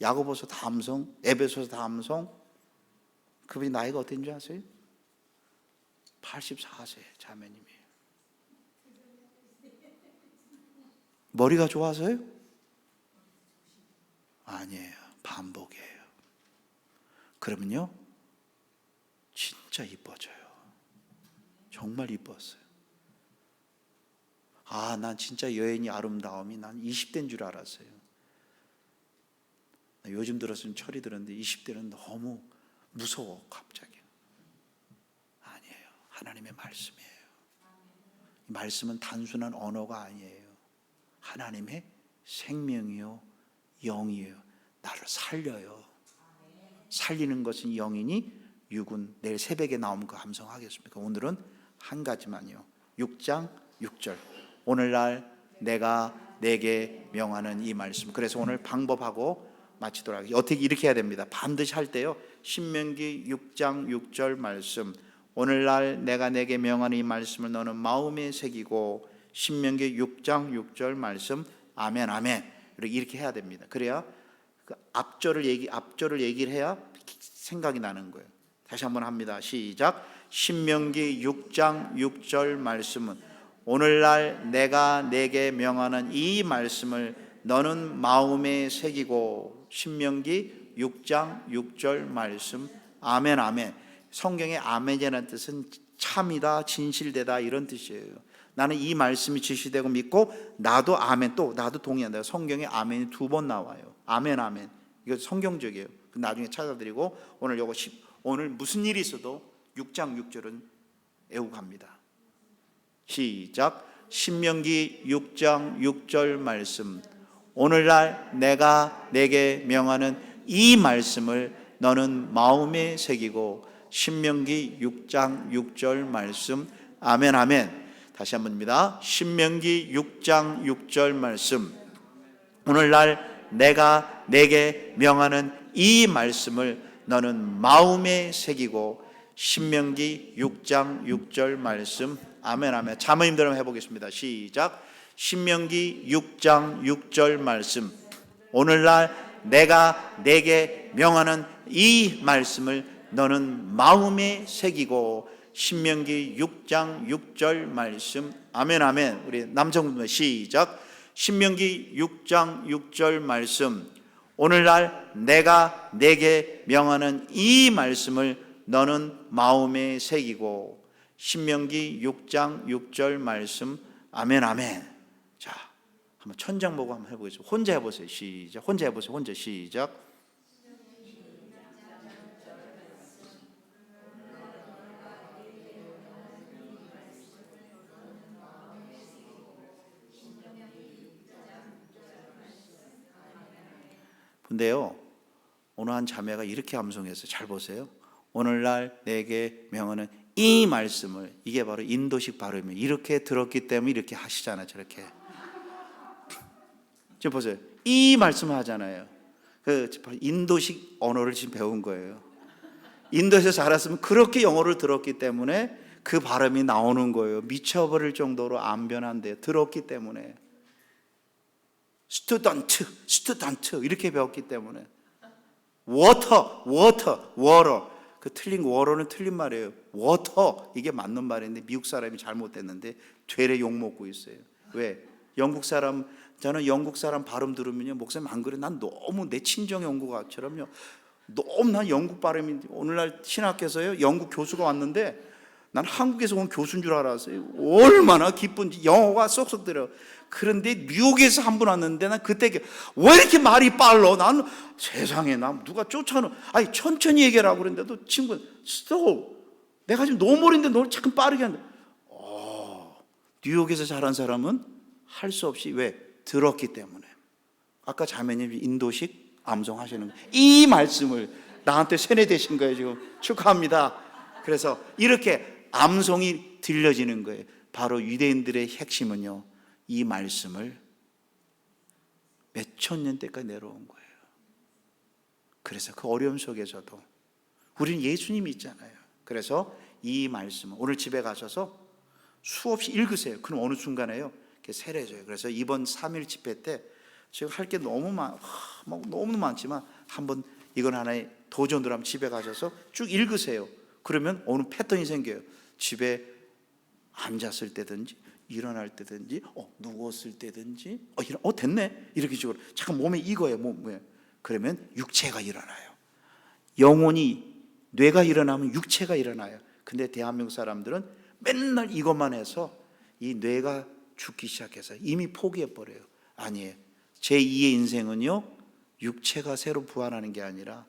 야고보서 다 암송, 에베소서 다 암송. 그분이 나이가 어떤지 줄 아세요? 84세 자매님이에요. 머리가 좋아서요? 아니에요. 반복이에요. 그러면요, 진짜 이뻐져요. 정말 이뻤어요. 난 진짜 여인이 아름다움이 난 20대인 줄 알았어요. 요즘 들어서는 철이 들었는데 20대는 너무 무서워 갑자기. 아니에요. 하나님의 말씀이에요. 이 말씀은 단순한 언어가 아니에요. 하나님의 생명이요 영이에요. 나를 살려요. 살리는 것은 영이니 육은 내일 새벽에 나오면 그 감성하겠습니까? 오늘은 한 가지만요. 6장 6절. 오늘날 내가 내게 명하는 이 말씀. 그래서 오늘 방법하고 마치도록 하겠습니다. 어떻게 이렇게 해야 됩니다. 반드시 할 때요, 신명기 6장 6절 말씀, 오늘날 내가 내게 명하는 이 말씀을 너는 마음에 새기고, 신명기 6장 6절 말씀, 아멘 아멘, 이렇게 해야 됩니다. 그래야 그 앞절을 얘기를 해야 생각이 나는 거예요. 다시 한번 합니다. 시작. 신명기 6장 6절 말씀은 오늘날 내가 내게 명하는 이 말씀을 너는 마음에 새기고. 신명기 6장 6절 말씀, 아멘 아멘. 성경의 아멘이라는 뜻은 참이다, 진실되다, 이런 뜻이에요. 나는 이 말씀이 지시되고 믿고 나도 아멘, 또 나도 동의한다. 성경에 아멘이 2번 나와요. 아멘 아멘. 이거 성경적이에요. 나중에 찾아드리고, 오늘 무슨 일이 있어도 6장 6절은 애우고 갑니다. 시작. 신명기 6장 6절 말씀, 오늘날 내가 내게 명하는 이 말씀을 너는 마음에 새기고. 신명기 6장 6절 말씀, 아멘 아멘. 다시 한번입니다. 신명기 6장 6절 말씀, 오늘날 내가 내게 명하는 이 말씀을 너는 마음에 새기고. 신명기 6장 6절 말씀, 아멘 아멘. 자매님들 해보겠습니다. 시작. 신명기 6장 6절 말씀, 오늘날 내가 내게 명하는 이 말씀을 너는 마음에 새기고. 신명기 6장 6절 말씀, 아멘 아멘. 우리 남성분들 시작. 신명기 6장 6절 말씀, 오늘날 내가 내게 명하는 이 말씀을 너는 마음에 새기고. 신명기 6장 6절 말씀, 아멘 아멘. 자, 한번 천장 보고 한번 해보겠습니다. 혼자 해보세요. 시작. 혼자 해보세요. 혼자 시작. 근데요, 어느 한 자매가 이렇게 암송했어요. 잘 보세요. 오늘날 내게 명하는 이 말씀을, 이게 바로 인도식 발음이에요. 이렇게 들었기 때문에 이렇게 하시잖아요. 저렇게. 지금 보세요. 이 말씀을 하잖아요. 그 인도식 언어를 지금 배운 거예요. 인도에서 자랐으면 그렇게 영어를 들었기 때문에 그 발음이 나오는 거예요. 미쳐버릴 정도로 안 변한데 들었기 때문에. 스튜던트 이렇게 배웠기 때문에. 워터 그 틀린 워러는 틀린 말이에요. 워터 이게 맞는 말인데 미국 사람이 잘못됐는데 되레 욕먹고 있어요. 왜? 저는 영국 사람 발음 들으면요, 목사님 안 그래? 난 너무 내 친정 영국처럼요, 너무 난 영국 발음이. 오늘날 신학교에서요, 영국 교수가 왔는데 난 한국에서 온 교수인 줄 알았어요. 얼마나 기쁜지. 영어가 쏙쏙 들어. 그런데 미국에서 한 분 왔는데 난 그때 왜 이렇게 말이 빨라? 난 세상에, 나 누가 쫓아놓. 아니 천천히 얘기하라고 그랬는데도 친구는 스톱. 내가 지금 너무 어린데 너 자꾸 빠르게 한다. 뉴욕에서 자란 사람은 할 수 없이, 왜? 들었기 때문에. 아까 자매님이 인도식 암송하시는 거예요. 이 말씀을 나한테 세뇌되신 거예요. 지금 축하합니다. 그래서 이렇게 암송이 들려지는 거예요. 바로 유대인들의 핵심은요, 이 말씀을 몇천 년 때까지 내려온 거예요. 그래서 그 어려움 속에서도 우리는 예수님이 있잖아요. 그래서 이 말씀을 오늘 집에 가셔서 수없이 읽으세요. 그럼 어느 순간에요, 이렇게 세례져요. 그래서 이번 3일 집회 때 제가 할 게 너무 많지만 한번 이건 하나의 도전으로 한번 집에 가셔서 쭉 읽으세요. 그러면 어느 패턴이 생겨요. 집에 앉았을 때든지 일어날 때든지 누웠을 때든지 됐네 이렇게 식으로 잠깐 몸에 익어요. 몸에. 그러면 육체가 일어나요. 영혼이 뇌가 일어나면 육체가 일어나요. 근데 대한민국 사람들은 맨날 이것만 해서 이 뇌가 죽기 시작해서 이미 포기해버려요. 아니에요. 제2의 인생은요, 육체가 새로 부활하는 게 아니라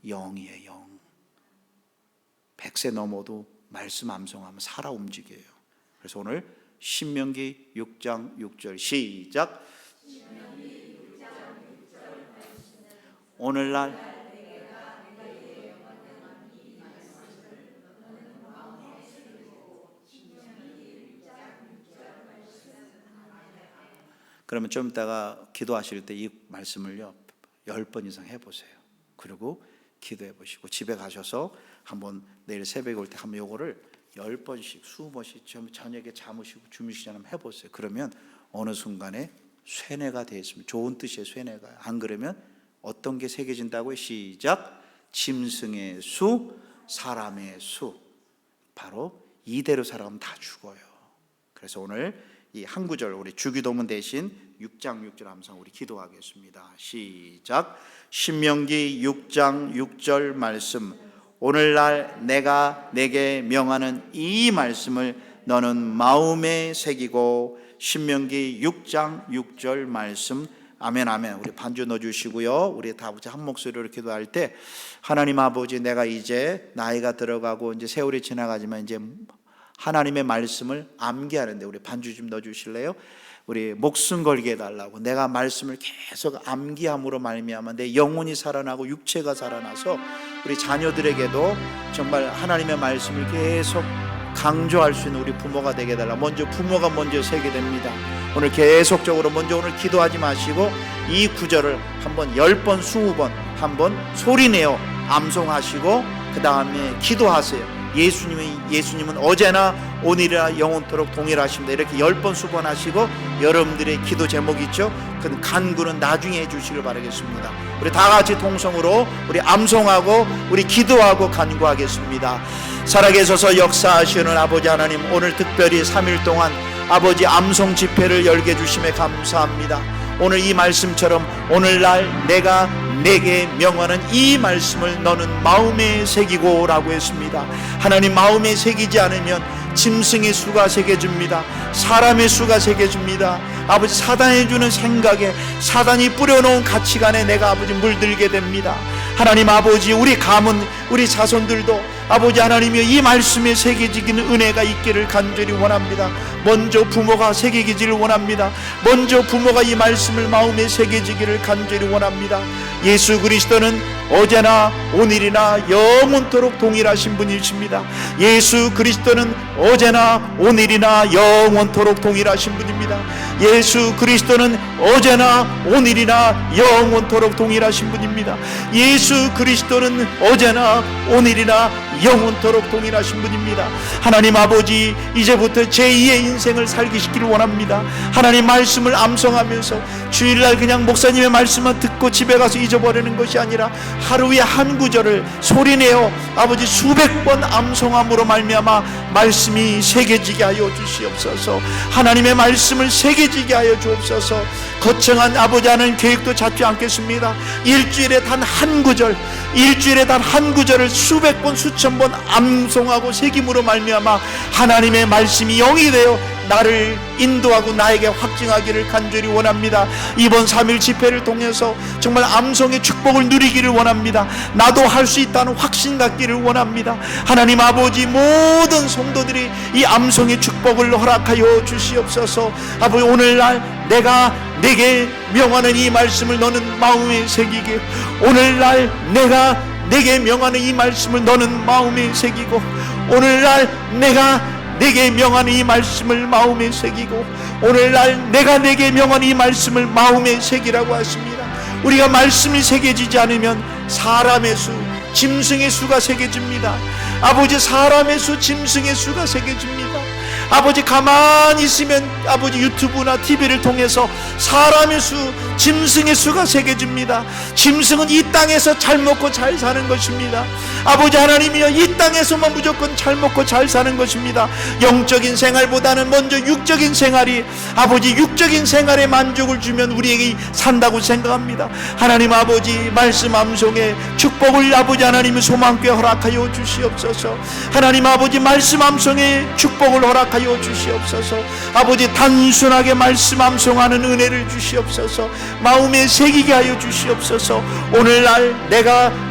영이에요. 영. 100세 넘어도 말씀 암송하면 살아 움직여요. 그래서 오늘 신명기 6장 6절 시작. 오늘날 그러면 좀 이따가 기도하실 때 이 말씀을요 10번 이상 해보세요. 그리고 기도해 보시고 집에 가셔서 한번 내일 새벽에 올 때 한번 요거를 10번씩 20번씩 저녁에 잠으시고 주무시기 전에 한번 해보세요. 그러면 어느 순간에 쇠뇌가 되어 있습니다. 좋은 뜻이에요. 쇠뇌가. 안 그러면 어떤 게 새겨진다고요? 시작. 짐승의 수, 사람의 수. 바로 이대로 살아가면 다 죽어요. 그래서 오늘 이 한 구절 우리 주기도문 대신 6장 6절 함성 우리 기도하겠습니다. 시작. 신명기 6장 6절 말씀. 오늘날 내가 내게 명하는 이 말씀을 너는 마음에 새기고. 신명기 6장 6절 말씀. 아멘 아멘. 우리 반주 넣어주시고요. 우리 다 한 목소리로 기도할 때 하나님 아버지, 내가 이제 나이가 들어가고 이제 세월이 지나가지만 이제 하나님의 말씀을 암기하는데 우리 반주 좀 넣어주실래요? 우리 목숨 걸게 해달라고. 내가 말씀을 계속 암기함으로 말미암아 내 영혼이 살아나고 육체가 살아나서 우리 자녀들에게도 정말 하나님의 말씀을 계속 강조할 수 있는 우리 부모가 되게 해달라. 부모가 먼저 세게 됩니다. 오늘 계속적으로 먼저 오늘 기도하지 마시고 이 구절을 한번 10번 20번 한번 소리내어 암송하시고 그 다음에 기도하세요. 예수님은 어제나 오늘이나 영원토록 동일하십니다. 이렇게 10번 수번하시고 여러분들의 기도 제목이 있죠. 그 간구는 나중에 해주시길 바라겠습니다. 우리 다 같이 통성으로 우리 암송하고 우리 기도하고 간구하겠습니다. 살아계셔서 역사하시는 아버지 하나님, 오늘 특별히 3일 동안 아버지 암송 집회를 열게 해주심에 감사합니다. 오늘 이 말씀처럼 오늘날 내가 내게 명하는 이 말씀을 너는 마음에 새기고 라고 했습니다. 하나님, 마음에 새기지 않으면 짐승의 수가 새겨집니다. 사람의 수가 새겨집니다. 아버지, 사단이 주는 생각에, 사단이 뿌려놓은 가치관에 내가 아버지 물들게 됩니다. 하나님 아버지, 우리 가문, 우리 자손들도 아버지 하나님이여 이 말씀에 새겨지기는 은혜가 있기를 간절히 원합니다. 먼저 부모가 새기기를 원합니다. 먼저 부모가 이 말씀을 마음에 새겨지기를 간절히 원합니다. 예수 그리스도는 어제나 오늘이나 영원토록 동일하신 분이십니다. 예수 그리스도는 어제나 오늘이나 영원토록 동일하신 분입니다. 예수 그리스도는 어제나 오늘이나 영원토록 동일하신 분입니다. 예수 그리스도는 어제나 오늘이나 영원토록 동일하신 분입니다. 하나님 아버지, 이제부터 제2의 인생을 살게 시키길 원합니다. 하나님 말씀을 암송하면서 주일날 그냥 목사님의 말씀만 듣고 집에 가서 잊어버리는 것이 아니라 하루에 한 구절을 소리내어 아버지 수백 번 암송함으로 말미암아 말씀이 새겨지게 하여 주시옵소서. 하나님의 말씀을 새겨지게 하여 주옵소서. 거창한 아버지 하나님 계획도 잡지 않겠습니다. 일주일에 단 한 구절, 일주일에 단 한 구절을 수백 번 수천 번 암송하고 새김으로 말미암아 하나님의 말씀이 영이 되어 나를 인도하고 나에게 확증하기를 간절히 원합니다. 이번 3일 집회를 통해서 정말 암송의 축복을 누리기를 원합니다. 나도 할 수 있다는 확신 갖기를 원합니다. 하나님 아버지, 모든 성도들이 이 암송의 축복을 허락하여 주시옵소서. 아버지, 오늘날 내가 내게 명하는 이 말씀을 너는 마음에 새기게. 오늘날 내가 내게 명하는 이 말씀을 너는 마음에 새기고, 오늘날 내가 내게 명하는 이 말씀을 마음에 새기고, 오늘날 내가 내게 명하는 이 말씀을 마음에 새기라고 하십니다. 우리가 말씀이 새겨지지 않으면 사람의 수, 짐승의 수가 새겨집니다. 아버지, 사람의 수, 짐승의 수가 새겨집니다. 아버지 가만히 있으면 아버지 유튜브나 TV를 통해서 사람의 수, 짐승의 수가 새겨집니다. 짐승은 이 땅에서 잘 먹고 잘 사는 것입니다. 아버지 하나님이여, 이 땅에서만 무조건 잘 먹고 잘 사는 것입니다. 영적인 생활보다는 먼저 육적인 생활이, 아버지 육적인 생활에 만족을 주면 우리에게 산다고 생각합니다. 하나님 아버지, 말씀 암송의 축복을 아버지 하나님의 소망교회 허락하여 주시옵소서. 하나님 아버지, 말씀 암송의 축복을 허락하여 주시옵소서. 아버지, 단순하게 말씀 암송하는 은혜를 주시옵소서. 마음에 새기게 하여 주시옵소서. 오늘날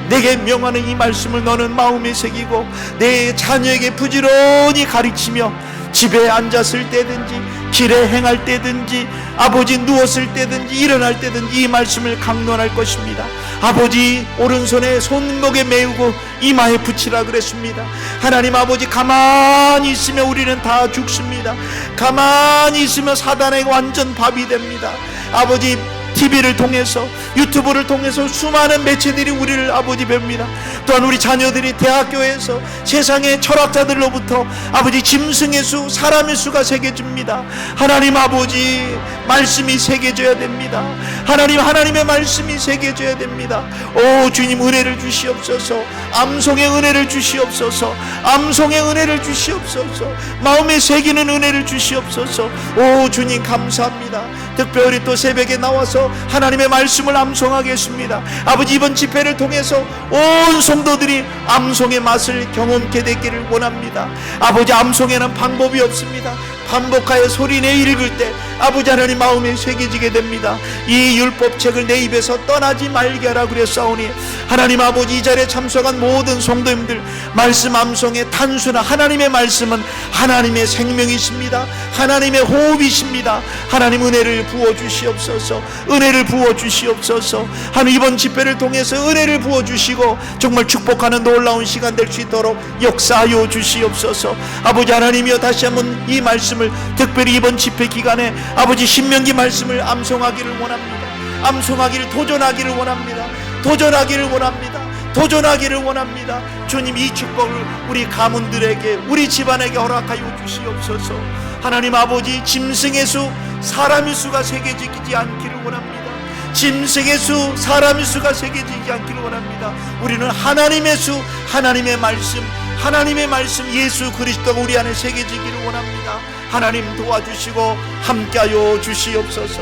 내게 명하는 이 말씀을 너는 마음에 새기고 내 자녀에게 부지런히 가르치며 집에 앉았을 때든지 길에 행할 때든지 아버지 누웠을 때든지 일어날 때든지 이 말씀을 강론할 것입니다. 아버지, 오른손에 손목에 메우고 이마에 붙이라 그랬습니다. 하나님 아버지, 가만히 있으면 우리는 다 죽습니다. 가만히 있으면 사단에게 완전 밥이 됩니다. 아버지, TV를 통해서 유튜브를 통해서 수많은 매체들이 우리를 아버지 뵙니다. 또한 우리 자녀들이 대학교에서 세상의 철학자들로부터 아버지 짐승의 수, 사람의 수가 새겨집니다. 하나님 아버지, 말씀이 새겨져야 됩니다. 하나님의 말씀이 새겨져야 됩니다. 오 주님, 은혜를 주시옵소서. 암송의 은혜를 주시옵소서. 암송의 은혜를 주시옵소서. 마음에 새기는 은혜를 주시옵소서. 오 주님, 감사합니다. 특별히 또 새벽에 나와서 하나님의 말씀을 암송하겠습니다. 아버지, 이번 집회를 통해서 온 성도들이 암송의 맛을 경험케 되기를 원합니다. 아버지, 암송에는 방법이 없습니다. 반복하여 소리내 읽을 때 아버지 하나님 마음에 새겨지게 됩니다. 이 율법책을 내 입에서 떠나지 말게 하라 그랬사오니 하나님 아버지, 이 자리에 참석한 모든 성도님들 말씀 암송의 단순한 하나님의 말씀은 하나님의 생명이십니다. 하나님의 호흡이십니다. 하나님, 은혜를 부어주시옵소서. 은혜를 부어주시옵소서. 하나님, 이번 집회를 통해서 은혜를 부어주시고 정말 축복하는 놀라운 시간 될 수 있도록 역사하여 주시옵소서. 아버지 하나님이여, 다시 한번 이 말씀을 특별히 이번 집회 기간에 아버지 신명기 말씀을 암송하기를 원합니다. 암송하기를, 도전하기를 원합니다. 도전하기를 원합니다. 도전하기를 원합니다. 주님, 이 축복을 우리 가문들에게, 우리 집안에게 허락하여 주시옵소서. 하나님 아버지, 짐승의 수, 사람의 수가 새겨지지 않기를 원합니다. 짐승의 수, 사람의 수가 새겨지지 않기를 원합니다. 우리는 하나님의 수, 하나님의 말씀 예수 그리스도가 우리 안에 새겨지기를 원합니다. 하나님 도와주시고 함께하여 주시옵소서.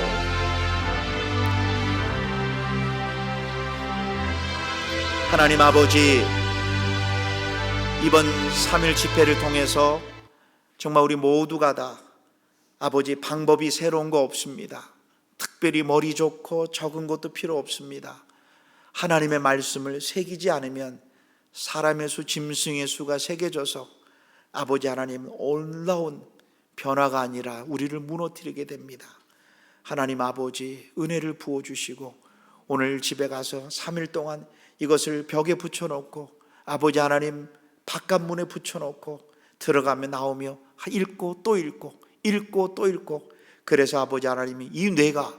하나님 아버지, 이번 3일 집회를 통해서 정말 우리 모두가 다 아버지, 방법이 새로운 거 없습니다. 특별히 머리 좋고 적은 것도 필요 없습니다. 하나님의 말씀을 새기지 않으면 사람의 수, 짐승의 수가 새겨져서 아버지 하나님, 놀라운 변화가 아니라 우리를 무너뜨리게 됩니다. 하나님 아버지, 은혜를 부어주시고 오늘 집에 가서 3일 동안 이것을 벽에 붙여놓고 아버지 하나님 바깥문에 붙여놓고 들어가며 나오며 읽고 또 읽고 읽고 또 읽고, 그래서 아버지 하나님이 이 뇌가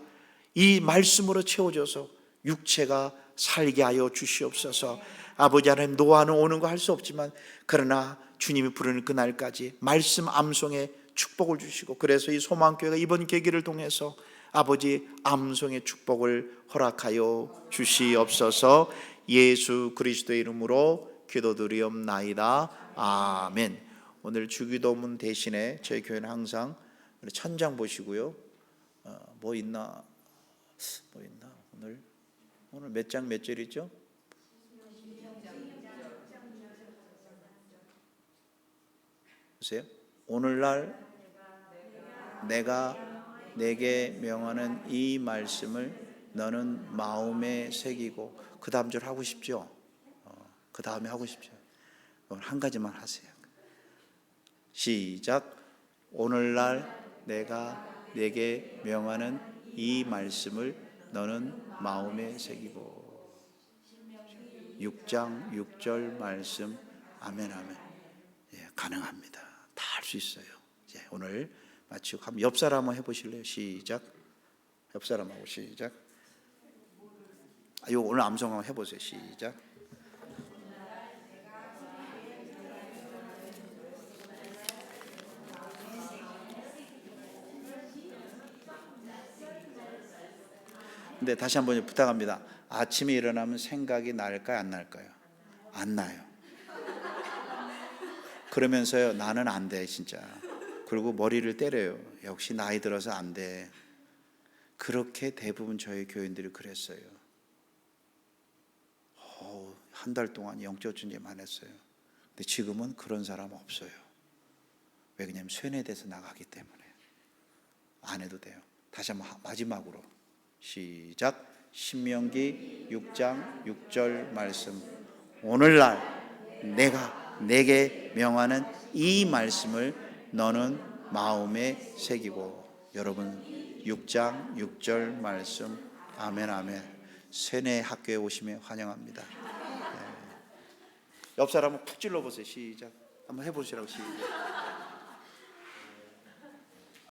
이 말씀으로 채워져서 육체가 살게 하여 주시옵소서. 아버지 하나님, 노화는 오는 거 할 수 없지만 그러나 주님이 부르는 그날까지 말씀 암송의 축복을 주시고, 그래서 이 소망교회가 이번 계기를 통해서 아버지 암송의 축복을 허락하여 주시옵소서. 예수 그리스도의 이름으로 기도드리옵나이다. 아멘. 오늘 주기도문 대신에 저희 교회는 항상 천장 보시고요. 뭐 있나? 오늘 몇 장 몇 절이죠? 보세요. 오늘날 내가 내게 명하는 이 말씀을 너는 마음에 새기고, 그 다음 절 하고 싶죠? 그 다음에 하고 싶죠? 오늘 한 가지만 하세요. 시작. 오늘날 내가 내게 명하는 이 말씀을 너는 마음에 새기고. 6장 6절 말씀. 아멘, 아멘. 예, 가능합니다. 다 할 수 있어요. 예, 오늘 마치고 한번 옆 사람 한번 해보실래요? 시작. 옆 사람하고 시작. 이거 오늘 암송 한번 해보세요. 시작. 근데 다시 한번 부탁합니다. 아침에 일어나면 생각이 날까요, 안 날까요? 안 나요. 그러면서요, 나는 안 돼, 진짜. 그리고 머리를 때려요. 역시 나이 들어서 안 돼. 그렇게 대부분 저희 교인들이 그랬어요. 한 달 동안 영적 준비만 했어요. 근데 지금은 그런 사람 없어요. 왜? 그냐면 쇠뇌돼서 나가기 때문에. 안 해도 돼요. 다시 한번 마지막으로 시작. 신명기 6장 6절 말씀. 오늘날 내가 내게 명하는 이 말씀을 너는 마음에 새기고. 여러분 6장 6절 말씀. 아멘 아멘. 쇠뇌 학교에 오시면 환영합니다. 옆 사람은 푹 찔러보세요. 시작. 한번 해보시라고. 시작.